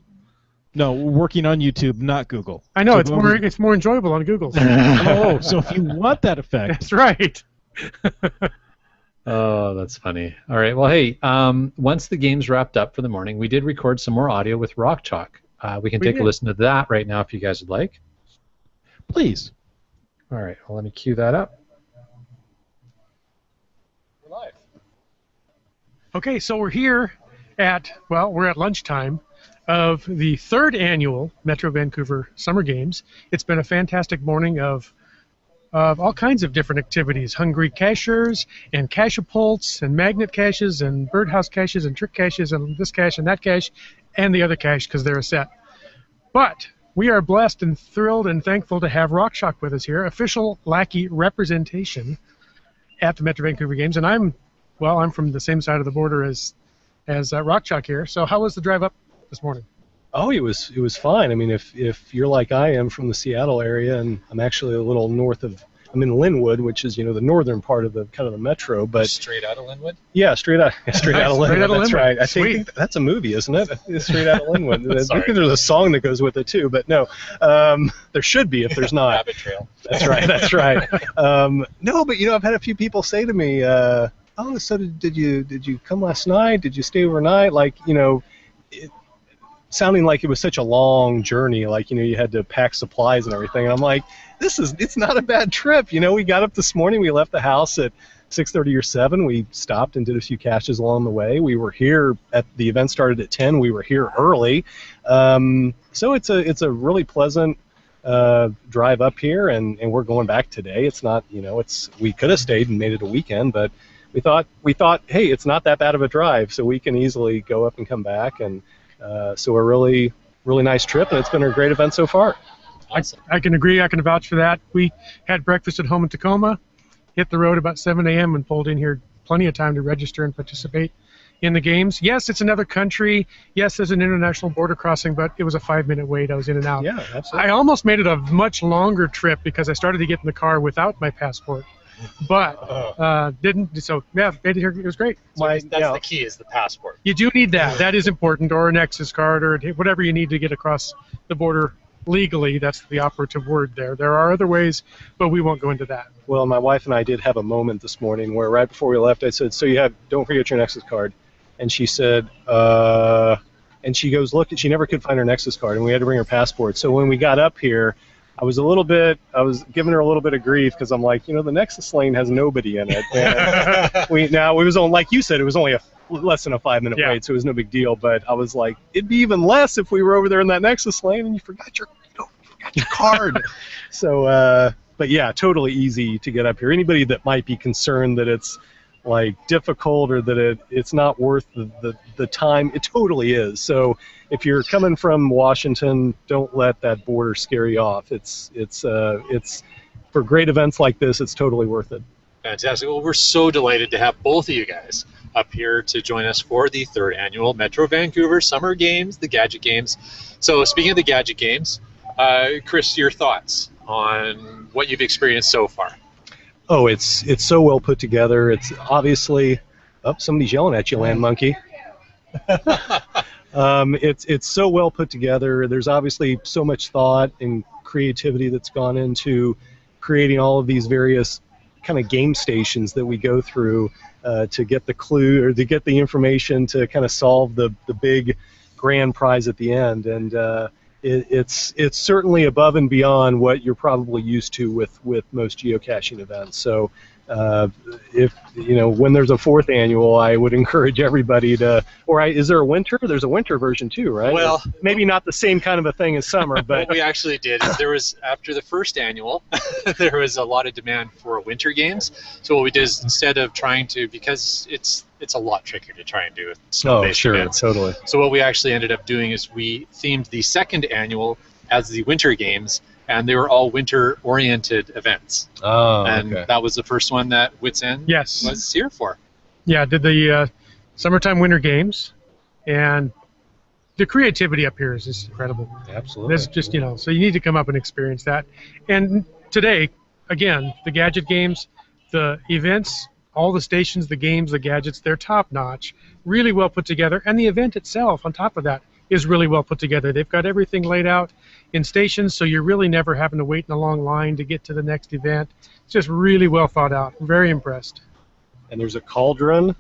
No, working on YouTube, not Google. I know, so it's more enjoyable on Google. Oh, so if you want that effect. That's right. Oh, that's funny. All right. Well, hey, once the game's wrapped up for the morning, we did record some more audio with Rock Chalk. We can take a listen to that right now if you guys would like. Please. All right. Well, let me cue that up. We're live. Okay, so we're here we're at lunchtime of the 3rd annual Metro Vancouver Summer Games. It's been a fantastic morning of all kinds of different activities, hungry cachers and cache-a-pults and magnet caches and birdhouse caches and trick caches and this cache and that cache and the other cache because they're a set. But we are blessed and thrilled and thankful to have Rock Chalk with us here, official lackey representation at the Metro Vancouver Games. And I'm from the same side of the border as Rock Chalk here. So how was the drive up this morning? Oh, it was fine. I mean, if you're like I am from the Seattle area, and I'm actually a little north of, I'm in Linwood, which is the northern part of the kind of the metro. But straight out of Linwood. Yeah, straight out of Linwood. That's right. I think that's a movie, isn't it? Straight out of Linwood. I think there's a song that goes with it too, but no, there should be if there's not. Rabbit Trail. That's right. That's right. No, but I've had a few people say to me, "Oh, so did you come last night? Did you stay overnight?" Like sounding like it was such a long journey, like you had to pack supplies and everything. And I'm like, it's not a bad trip. We got up this morning, we left the house at 6:30 or 7. We stopped and did a few caches along the way. We were here at the event started at 10. We were here early, so it's a really pleasant drive up here, and we're going back today. It's not we could have stayed and made it a weekend, but we thought hey, it's not that bad of a drive, so we can easily go up and come back. And so a really nice trip, and it's been a great event so far. Awesome. I can agree. I can vouch for that. We had breakfast at home in Tacoma, hit the road about 7 a.m. and pulled in here plenty of time to register and participate in the games. Yes, it's another country. Yes, there's an international border crossing, but it was a 5-minute wait. I was in and out. Yeah, absolutely. I almost made it a much longer trip because I started to get in the car without my passport. But didn't. So yeah, made it here. It was great. So that's the key, is the passport. You do need that. That is important, or an access card, or whatever you need to get across the border legally. That's the operative word there. There are other ways, but we won't go into that. Well, my wife and I did have a moment this morning where right before we left, I said, "So don't forget your Nexus card," and she said, and she goes, "Look," she never could find her Nexus card, and we had to bring her passport. So when we got up here, I was giving her a little bit of grief because I'm like, the Nexus lane has nobody in it. And it was only, like you said, it was only less than a 5-minute wait, so it was no big deal. But I was like, it'd be even less if we were over there in that Nexus lane and you forgot your card. So, but yeah, totally easy to get up here. Anybody that might be concerned that it's like difficult or that it's not worth the time, it totally is. So if you're coming from Washington, don't let that border scare you off. It's for great events like this, it's totally worth it. Fantastic. Well, we're so delighted to have both of you guys up here to join us for the 3rd annual Metro Vancouver Summer Games, the Gadget Games. So speaking of the Gadget Games, Chris, your thoughts on what you've experienced so far? Oh, it's so well put together. It's obviously, somebody's yelling at you, Land Monkey. It's so well put together. There's obviously so much thought and creativity that's gone into creating all of these various kind of game stations that we go through to get the clue or to get the information to kind of solve the big grand prize at the end. And it's certainly above and beyond what you're probably used to with most geocaching events. So if when there's a 4th annual, I would encourage everybody to. Is there a winter? There's a winter version too, right? Well, maybe not the same kind of a thing as summer, but what we actually did is there was, after the 1st annual, there was a lot of demand for winter games. So what we did is, instead of trying to, because it's a lot trickier to try and do with snow-based events. Totally. So what we actually ended up doing is we themed the 2nd annual as the winter games, and they were all winter-oriented events. Oh, and okay. that was the first one that Wits End was here for. Yeah, did the summertime winter games, and the creativity up here is just incredible. Absolutely. There's just so you need to come up and experience that. And today, again, the Gadget Games, the events, all the stations, the games, the gadgets, they're top-notch, really well put together, and the event itself, on top of that, is really well put together. They've got everything laid out in stations, so you're really never having to wait in a long line to get to the next event. It's just really well thought out. I'm very impressed. And there's a cauldron,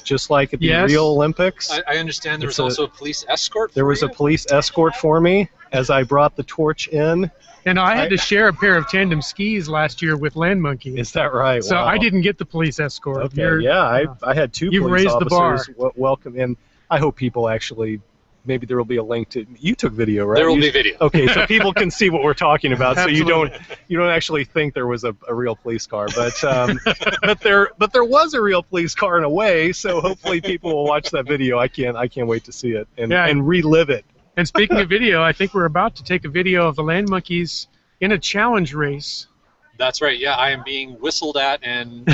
just like at the Rio Olympics. I understand there was also a police escort. There was a police escort for me as I brought the torch in. And I had to share a pair of tandem skis last year with Land Monkey. Is that right? So wow. I didn't get the police escort. Okay, I had 2 You've police raised the officers bar. welcome, and I hope people actually. Maybe there will be a link to. You took video, right? There will be video. Okay, so people can see what we're talking about. So you don't actually think there was a real police car, but but there was a real police car in a way. So hopefully people will watch that video. I can't wait to see it and relive it. And speaking of video, I think we're about to take a video of the Land Monkeys in a challenge race. That's right. Yeah, I am being whistled at and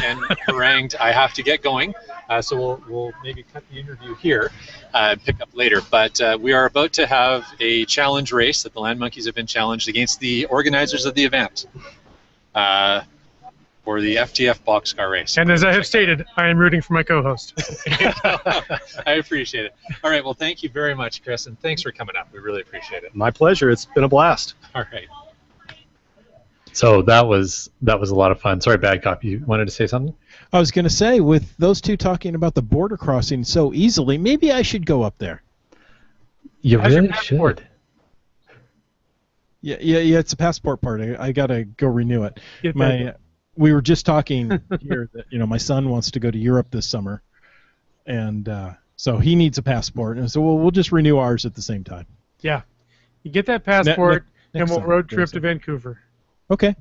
harangued. I have to get going, so we'll maybe cut the interview here and pick up later. But we are about to have a challenge race that the Land Monkeys have been challenged against the organizers of the event for the FTF boxcar race. And as I have stated, I am rooting for my co-host. I appreciate it. All right. Well, thank you very much, Chris, and thanks for coming up. We really appreciate it. My pleasure. It's been a blast. All right. So that was a lot of fun. Sorry, Bad Cop, you wanted to say something? I was going to say, with those two talking about the border crossing so easily, maybe I should go up there. You really should. Yeah, it's a passport part. I got to go renew it. We were just talking here that my son wants to go to Europe this summer, and so he needs a passport, and so we'll just renew ours at the same time. Yeah, you get that passport, and we'll road trip to Vancouver. Okay,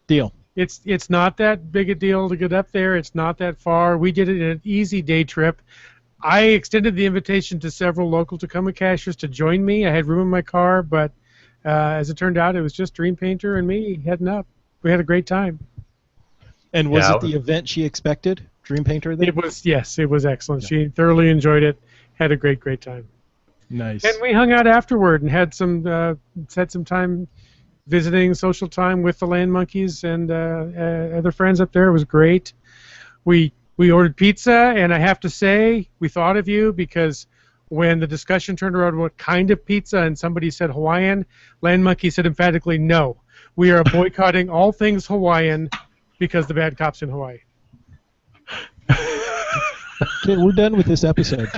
deal. It's not that big a deal to get up there. It's not that far. We did it in an easy day trip. I extended the invitation to several local Tacoma cachers to join me. I had room in my car, but as it turned out, it was just Dream Painter and me heading up. We had a great time. And was it the event she expected, Dream Painter? Then? It was, yes, it was excellent. Yeah. She thoroughly enjoyed it. Had a great time. Nice. And we hung out afterward and had some time visiting, social time with the Land Monkeys and other friends up there. It was great. We ordered pizza, and I have to say, we thought of you because when the discussion turned around what kind of pizza and somebody said Hawaiian, Land Monkey said emphatically, no. We are boycotting all things Hawaiian because the bad cop's in Hawaii. Okay, we're done with this episode.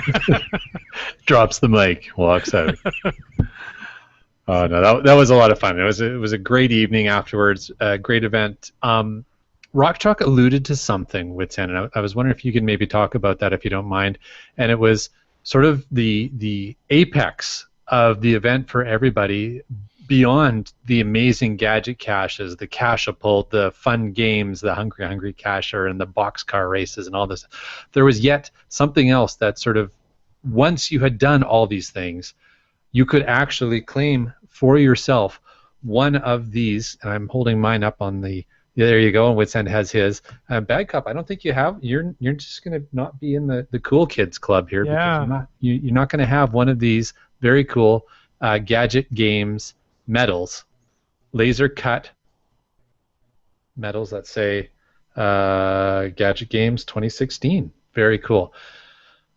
Drops the mic, walks out. Oh no, that was a lot of fun. It was a great evening afterwards, a great event. Rock Chalk alluded to something with Sen, and I was wondering if you could maybe talk about that if you don't mind. And it was sort of the apex of the event for everybody, beyond the amazing gadget caches, the cache-a-pult, the fun games, the Hungry Cacher, and the boxcar races and all this. There was yet something else that sort of, once you had done all these things, you could actually claim for yourself one of these, and I'm holding mine up on the, there you go, and Wits End has his. Bad Cop, I don't think you have, you're just going to not be in the cool kids club here, because you're not going to have one of these very cool Gadget Games medals, laser cut medals that say Gadget Games 2016. Very cool.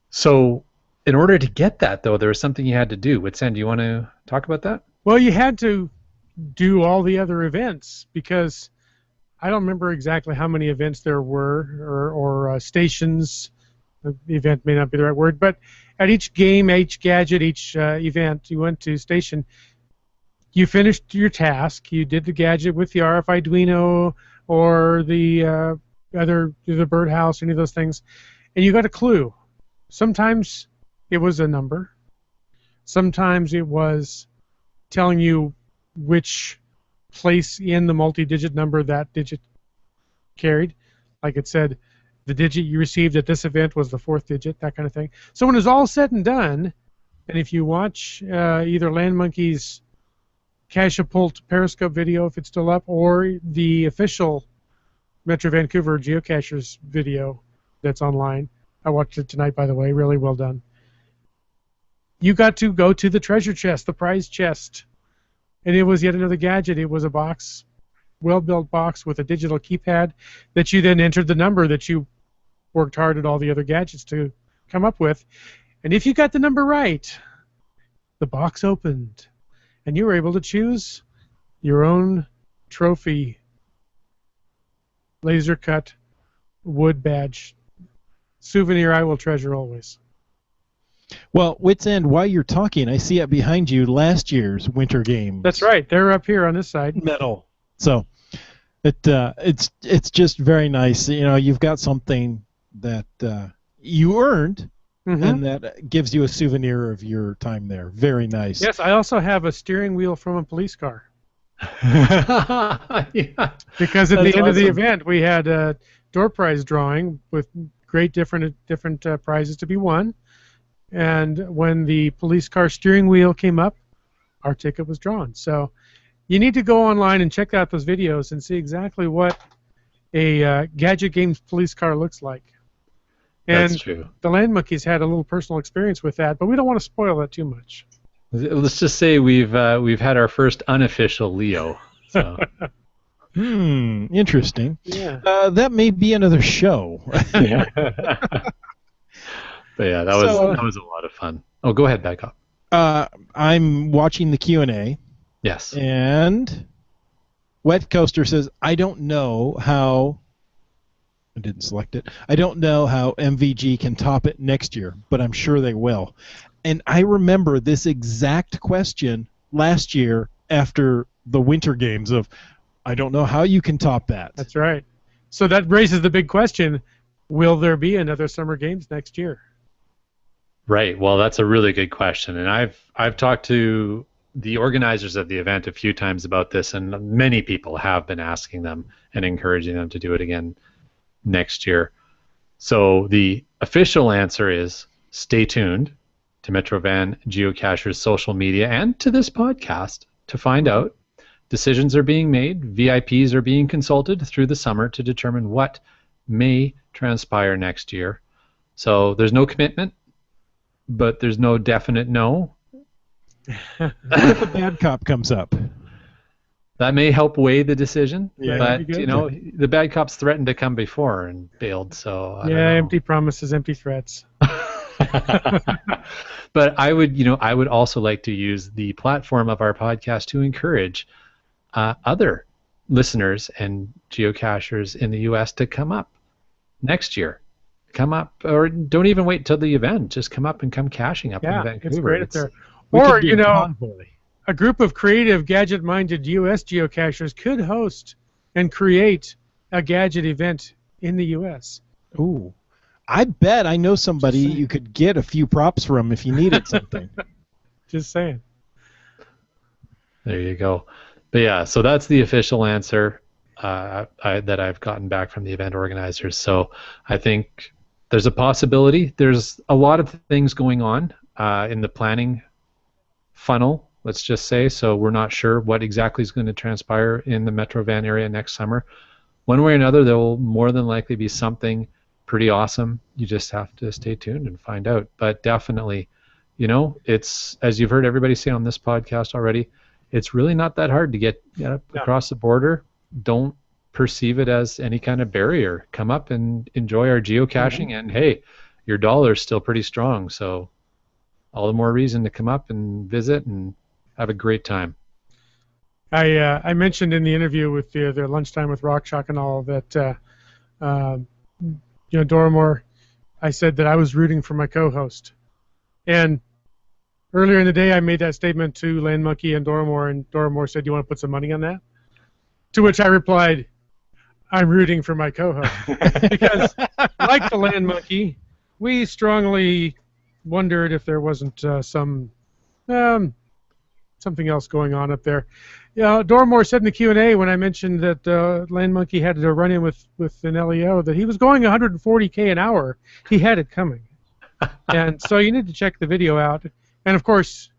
So in order to get that, though, there was something you had to do. Wits End, do you want to talk about that? Well, you had to do all the other events, because I don't remember exactly how many events there were, or stations. The event may not be the right word, but at each game, each gadget, each event you went to station, you finished your task. You did the gadget with the RF Arduino or the the birdhouse, any of those things, and you got a clue. Sometimes it was a number. Sometimes it was telling you which place in the multi-digit number that digit carried. Like it said, the digit you received at this event was the 4th digit, that kind of thing. So when it's all said and done, and if you watch either Land Monkey's Cache-a-Pult Periscope video, if it's still up, or the official Metro Vancouver Geocachers video that's online. I watched it tonight, by the way. Really well done. You got to go to the treasure chest, the prize chest. And it was yet another gadget. It was a box, well-built box with a digital keypad that you then entered the number that you worked hard at all the other gadgets to come up with. And if you got the number right, the box opened. And you were able to choose your own trophy laser-cut wood badge. Souvenir I will treasure always. Well, Wits End, while you're talking, I see it behind you, last year's Winter Games. That's right. They're up here on this side. Medal. So it's just very nice. You know, you've got something that you earned, and that gives you a souvenir of your time there. Very nice. Yes, I also have a steering wheel from a police car. Yeah. Because at the end of the event, we had a door prize drawing with great different prizes to be won. And when the police car steering wheel came up, our ticket was drawn. So you need to go online and check out those videos and see exactly what a Gadget Games police car looks like. And that's true. The Land Monkeys had a little personal experience with that, but we don't want to spoil that too much. Let's just say we've had our first unofficial Leo. So. Interesting. Yeah. That may be another show. Yeah. But yeah, that was a lot of fun. Oh, go ahead, back up. I'm watching the Q&A. Yes. And Wet Coaster says, I don't know how... I didn't select it. I don't know how MVG can top it next year, but I'm sure they will. And I remember this exact question last year after the Winter Games of, I don't know how you can top that. That's right. So that raises the big question, will there be another Summer Games next year? Right. Well, that's a really good question, and I've talked to the organizers of the event a few times about this, and many people have been asking them and encouraging them to do it again next year. So the official answer is stay tuned to Metrovan Geocachers' social media and to this podcast to find out. Decisions are being made. VIPs are being consulted through the summer to determine what may transpire next year. So there's no commitment, but there's no definite no. What if a bad cop comes up? That may help weigh the decision, Yeah, but you know the bad cops threatened to come before and bailed. So empty promises, empty threats. But I would also like to use the platform of our podcast to encourage other listeners and geocachers in the U.S. to come up next year. Come up, or don't even wait till the event. Just come up and come caching up in Vancouver. It's great up there. We Or, could do a convoy. a group of creative, gadget-minded U.S. geocachers could host and create a gadget event in the U.S. Ooh. I bet I know somebody Just saying. you could get a few props from if you needed something. Just saying. There you go. But yeah, so that's the official answer that I've gotten back from the event organizers. So I think there's a possibility. There's a lot of things going on in the planning funnel, let's just say. So we're not sure what exactly is going to transpire in the Metro Van area next summer. One way or another, there will more than likely be something pretty awesome. You just have to stay tuned and find out. But definitely, it's, as you've heard everybody say on this podcast already, it's really not that hard to get across the border. Don't perceive it as any kind of barrier. Come up and enjoy our geocaching, and hey, your dollar's still pretty strong, so all the more reason to come up and visit and have a great time. I mentioned in the interview with the lunchtime with Rockshock and all that, Doramore, I said that I was rooting for my co-host, and earlier in the day I made that statement to Land Monkey and Doramore said, "Do you want to put some money on that?" To which I replied, "I'm rooting for my co-host." Because, like the Land Monkey, we strongly wondered if there wasn't something else going on up there. Doramore said in the Q&A when I mentioned that Land Monkey had to run in with an LEO that he was going 140K an hour. He had it coming. And so you need to check the video out. And, of course,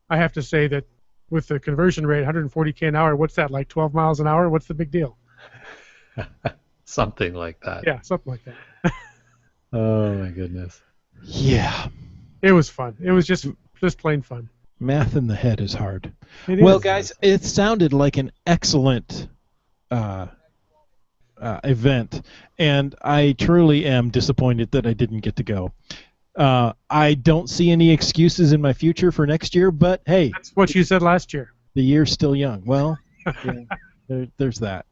I have to say that with the conversion rate, 140K an hour, what's that, like 12 miles an hour? What's the big deal? Something like that. Yeah, something like that. Oh, my goodness. Yeah. It was fun. It was just plain fun. Math in the head is hard. It is. Guys, it sounded like an excellent event, and I truly am disappointed that I didn't get to go. I don't see any excuses in my future for next year, but hey, That's what you said last year. the year's still young. Well, there's that.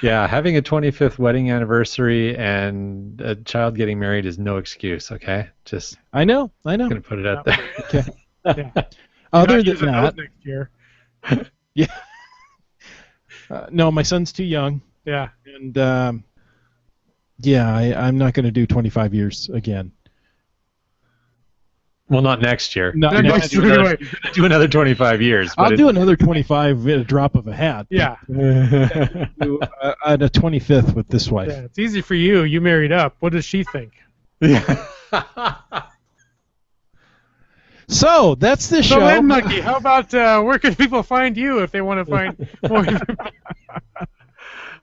Yeah, having a 25th wedding anniversary and a child getting married is no excuse, okay? Just I know. gonna put it out there. Okay. Yeah. Other Not than using that, those next year. yeah. No, my son's too young, Yeah. and I'm not going to do 25 years again. Well, not next year. No, Not next next year anyway. You're gonna do another 25 years. I'll But do another 25 at a drop of a hat. Yeah. Do, at a 25th with this wife. Yeah. It's easy for you. You married up. What does she think? So that's the So, show. Land Monkey, how about where can people find you if they want to find more information?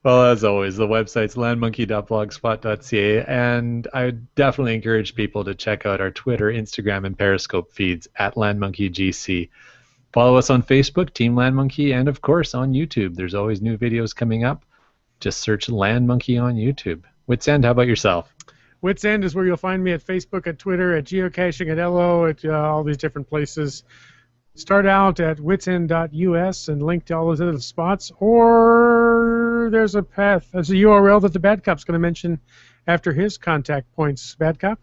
Well, as always, the website's landmonkey.blogspot.ca, and I would definitely encourage people to check out our Twitter, Instagram, and Periscope feeds at LandMonkeyGC. Follow us on Facebook, Team LandMonkey, and of course on YouTube. There's always new videos coming up. Just search Land Monkey on YouTube. Wits End, how about yourself? Wits End is where you'll find me at Facebook, at Twitter, at geocaching, at LO, at all these different places. Start out at witsend.us and link to all those other spots, or there's a path, there's a URL that the Bad Cop's going to mention after his contact points. Bad Cop?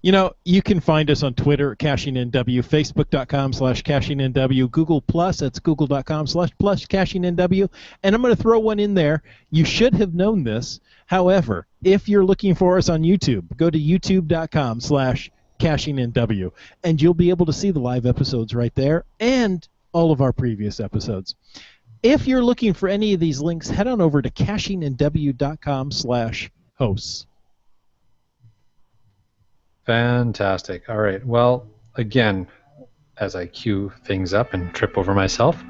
You can find us on Twitter at CachingNW, Facebook.com/CachingNW, Google+, that's Google.com/+CachingNW, and I'm going to throw one in there. You should have known this. However, if you're looking for us on YouTube, go to youtube.com/CachingNW, and you'll be able to see the live episodes right there and all of our previous episodes. If you're looking for any of these links, head on over to CachingNW.com/hosts. Fantastic. All right. Well, again, as I cue things up and trip over myself,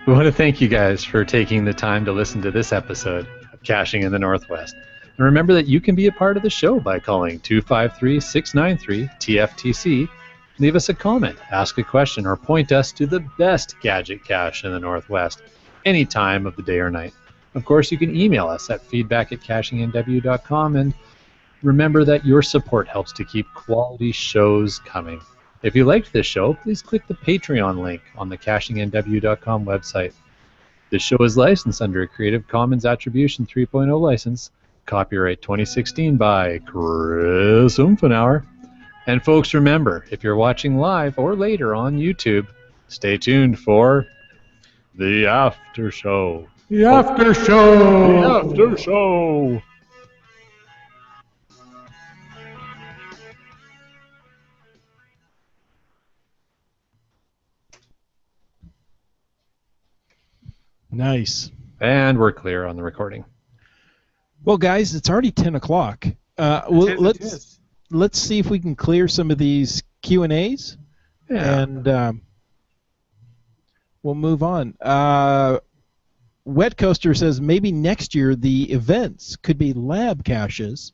we want to thank you guys for taking the time to listen to this episode of Caching in the Northwest. And remember that you can be a part of the show by calling 253-693-TFTC. Leave us a comment, ask a question, or point us to the best gadget cache in the Northwest any time of the day or night. Of course, you can email us at feedback@cachingnw.com, and remember that your support helps to keep quality shows coming. If you liked this show, please click the Patreon link on the CachingNW.com website. This show is licensed under a Creative Commons Attribution 3.0 license, copyright 2016 by Chris Umfenauer. And folks, remember, if you're watching live or later on YouTube, stay tuned for the after show. The after show. The after show. Nice. And we're clear on the recording. Well, guys, it's already 10 o'clock. Let's see if we can clear some of these Q&As, and we'll move on. Wet Coaster says maybe next year the events could be lab caches.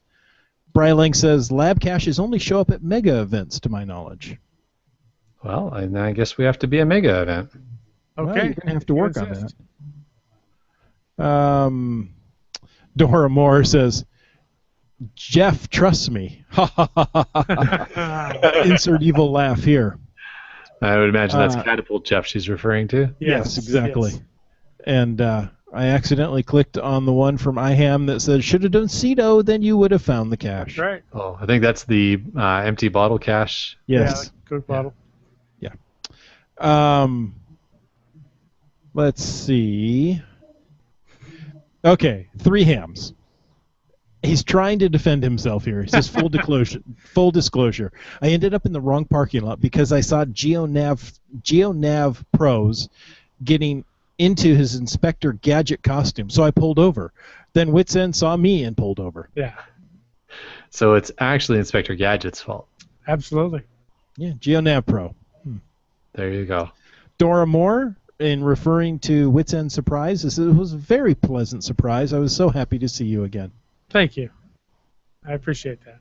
Bryling says lab caches only show up at mega events, to my knowledge. Well, and I guess we have to be a mega event. Okay. Well, you're going to have to work on that. Dora Moore says, Jeff trusts me. Insert evil laugh here. I would imagine that's Catapult Jeff she's referring to. Yes, exactly. Yes. And I accidentally clicked on the one from IHAM that says, should have done Cedo, then you would have found the cache. Right. Oh, I think that's the empty bottle cache. Yes. Yeah, Coke bottle. Yeah. Let's see. Okay, 3 hams. He's trying to defend himself here. He says, full disclosure. I ended up in the wrong parking lot because I saw GeoNav pros getting into his Inspector Gadget costume, so I pulled over. Then Wits End saw me and pulled over. Yeah. So it's actually Inspector Gadget's fault. Absolutely. Yeah, GeoNav Pro. There you go. Dora Moore, in referring to Wits End surprise, says it was a very pleasant surprise. I was so happy to see you again. Thank you. I appreciate that.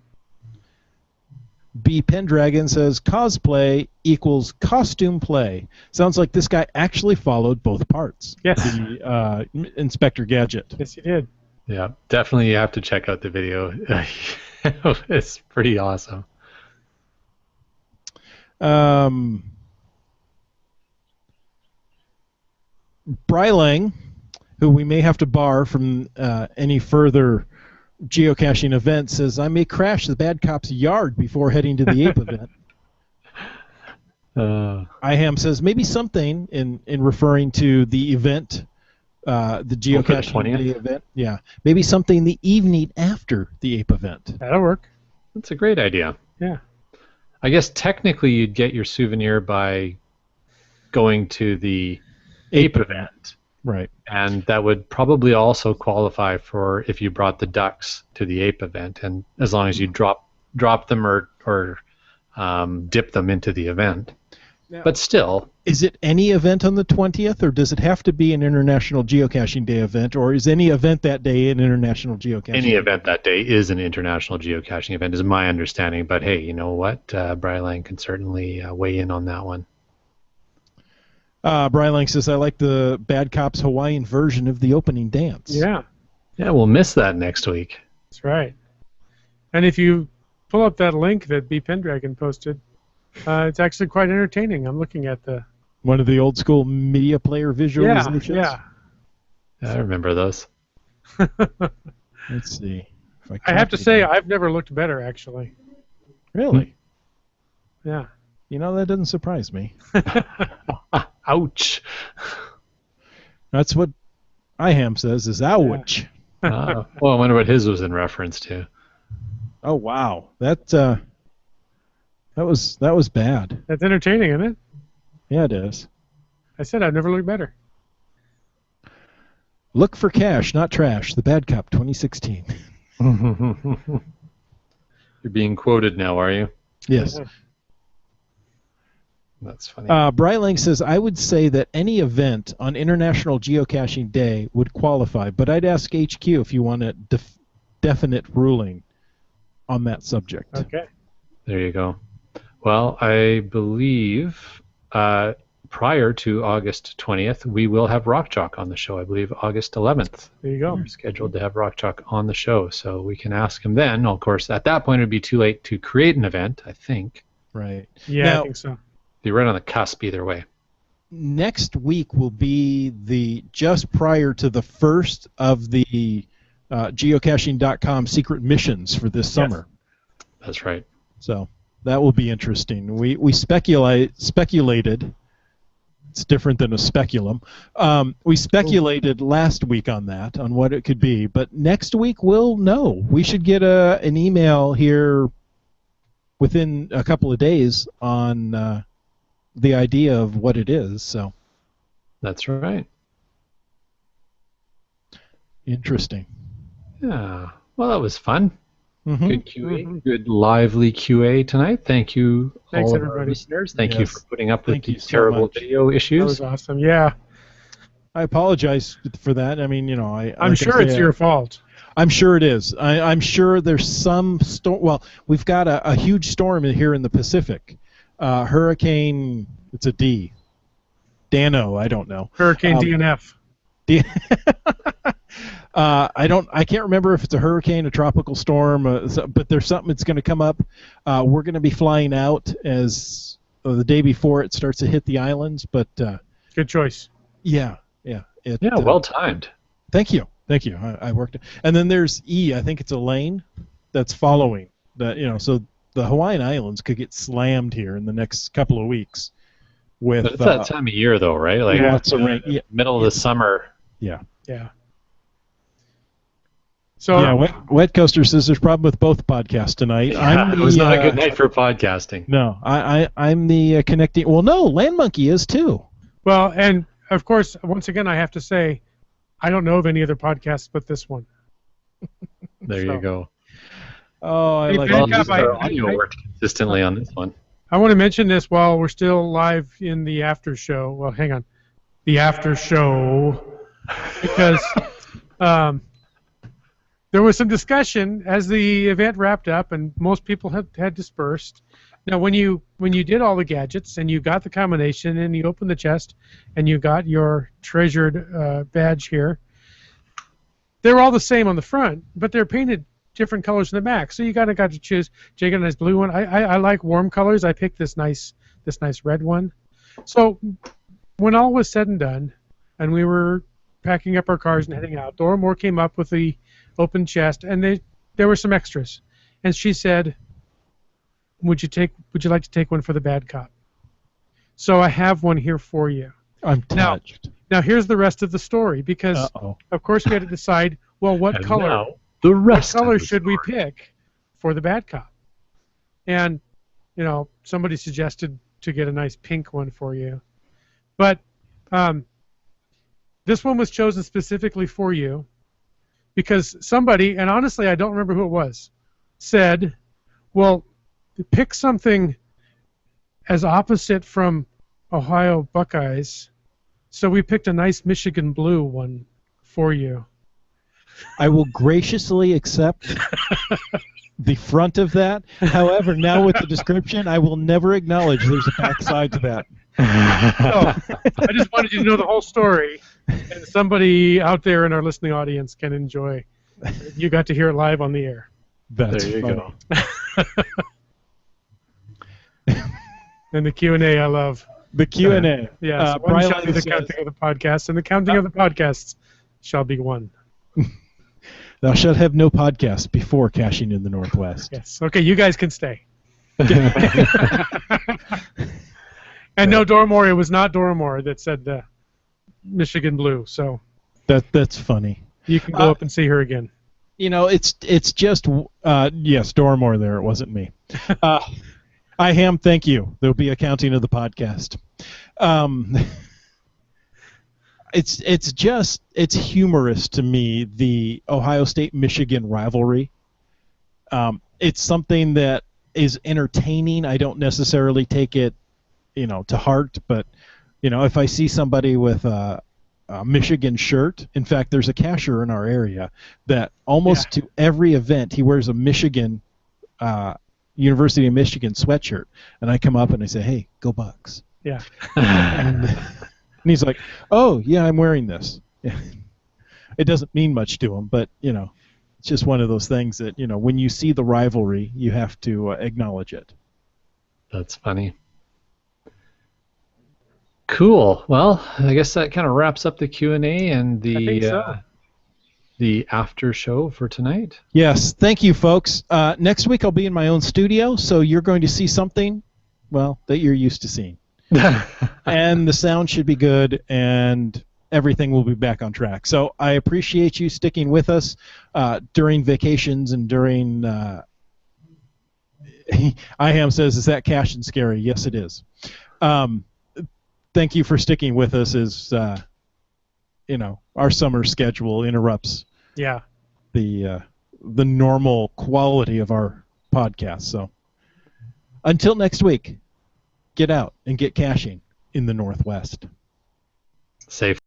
B. Pendragon says cosplay equals costume play. Sounds like this guy actually followed both parts. Yes. The Inspector Gadget. Yes, you did. Yeah, definitely you have to check out the video. It's pretty awesome. Brylang, who we may have to bar from any further geocaching event, says, I may crash the bad cop's yard before heading to the ape event. IHAM says, maybe something in referring to the event, the geocaching day event. Yeah, maybe something the evening after the ape event. That'll work. That's a great idea. Yeah. I guess technically you'd get your souvenir by going to the ape event. Right. And that would probably also qualify for if you brought the ducks to the ape event, and as long as you drop them or dip them into the event. Now, but still, is it any event on the 20th, or does it have to be an International Geocaching Day event, or is any event that day an International Geocaching any Day? event that day is an International Geocaching event, is my understanding. But hey, you know what? Brylang can certainly weigh in on that one. Brylang says, I like the Bad Cops Hawaiian version of the opening dance. Yeah. Yeah, we'll miss that next week. That's right. And if you pull up that link that B. Pendragon posted, it's actually quite entertaining. I'm looking at the... One of the old school media player visualizations? Yeah. I remember those. Let's see. If I have to say, I've never looked better, actually. Really? Yeah. You know, that doesn't surprise me. Ouch. That's what IHAM says, is ouch. Well, I wonder what his was in reference to. Oh, wow. That was bad. That's entertaining, isn't it? Yeah, it is. I said I've never looked better. Look for cash, not trash. The Bad Cop 2016. You're being quoted now, are you? Yes. That's funny. Brylang says, I would say that any event on International Geocaching Day would qualify, but I'd ask HQ if you want a definite ruling on that subject. Okay. There you go. Well, I believe prior to August 20th, we will have Rock Chalk on the show. I believe August 11th. There you go. We're scheduled to have Rock Chalk on the show, so we can ask him then. Of course, at that point, it would be too late to create an event, I think. Right. Yeah, Now, I think so. Be right on the cusp either way. next week will be just prior to the first of the geocaching.com secret missions for this summer. That's right. So that will be interesting. We speculated. It's different than a speculum. We speculated last week on what it could be, but next week we'll know. We should get an email here within a couple of days on the idea of what it is. So That's right. interesting. Yeah. Well, that was fun. Mhm. Good QA. Good lively QA tonight. Thank you, Thanks, all of our everybody. listeners. Thank you Yes. for putting up with Thank you these so terrible much. video That issues. was awesome. Yeah, I apologize for that. I mean, I'm sure it's your fault. I'm sure it is. I'm sure there's some storm. Well, we've got a huge storm here in the Pacific. Hurricane. It's a D. Dano. I don't know. Hurricane DNF. I can't remember if it's a hurricane, a tropical storm, but there's something that's going to come up. We're going to be flying out as the day before it starts to hit the islands. But Good choice. yeah. Yeah, well timed. Thank you. I worked it. And then there's E. I think it's Elaine that's following that. So the Hawaiian Islands could get slammed here in the next couple of weeks. With But it's that time of year, though, right? Like lots of rain. Yeah. middle of the summer. Yeah. So Yeah, Wet Coaster says there's a problem with both podcasts tonight. It was not a good night for podcasting. No, I'm the connecting. Well, no, Land Monkey is too. well, and of course, once again, I have to say, I don't know of any other podcasts but this one. There So- you go. Oh, I Hey, like Big Well, that. at Cup, least our I- audio worked consistently on this one. I want to mention this while we're still live in the after show. Well, hang on. The after show. Because there was some discussion as the event wrapped up and most people had dispersed. Now, when you did all the gadgets and you got the combination and you opened the chest and you got your treasured badge here, they're all the same on the front, but they're painted different colors in the back. So you got to choose. Jay got a nice blue one. I like warm colors. I picked this nice red one. So when all was said and done, and we were packing up our cars and heading out, Dora Moore came up with the open chest, and there were some extras, and she said, "Would you like to take one for the bad cop?" So I have one here for you. I'm touched. Now here's the rest of the story, because Uh-oh. of course we had to decide. Well, what And color? now, the rest What color of the should we story. pick for the bad cop? And somebody suggested to get a nice pink one for you, but this one was chosen specifically for you because somebody, and honestly I don't remember who it was, said, well, pick something as opposite from Ohio Buckeyes, so we picked a nice Michigan blue one for you. I will graciously accept the front of that. However, now with the description, I will never acknowledge there's a back side to that. So I just wanted you to know the whole story, and somebody out there in our listening audience can enjoy. You got to hear it live on the air. That's There you funny. go. And the Q&A I love. The Q&A. Yes, one shall be the says, counting of the podcast, and the counting of the podcasts shall be one. Thou shalt have no podcast before cashing in the Northwest. Yes. Okay, you guys can stay. And no, Dora Moore, it was not Dora Moore that said Michigan blue, so That's funny. you can go up and see her again. It's just yes, Dormore there. It wasn't me. I ham. Thank you. There'll be a counting of the podcast. It's humorous to me, the Ohio State-Michigan rivalry. It's something that is entertaining. I don't necessarily take it, to heart, but if I see somebody with a Michigan shirt, in fact, there's a cashier in our area that almost to every event he wears a Michigan, University of Michigan sweatshirt, and I come up and I say, "Hey, go Bucks!" Yeah. And he's like, "Oh, yeah, I'm wearing this." Yeah. It doesn't mean much to him, but it's just one of those things that when you see the rivalry, you have to acknowledge it. That's funny. Cool. Well, I guess that kind of wraps up the Q&A and I think so. the after show for tonight. Yes, thank you, folks. Next week I'll be in my own studio, so you're going to see something, well, that you're used to seeing. And the sound should be good, and everything will be back on track. So I appreciate you sticking with us during vacations and during... IHAM says, "Is that cash and scary?" Yes, it is. Thank you for sticking with us as, our summer schedule interrupts Yeah. the normal quality of our podcast. So until next week, get out and get caching in the Northwest. Safe.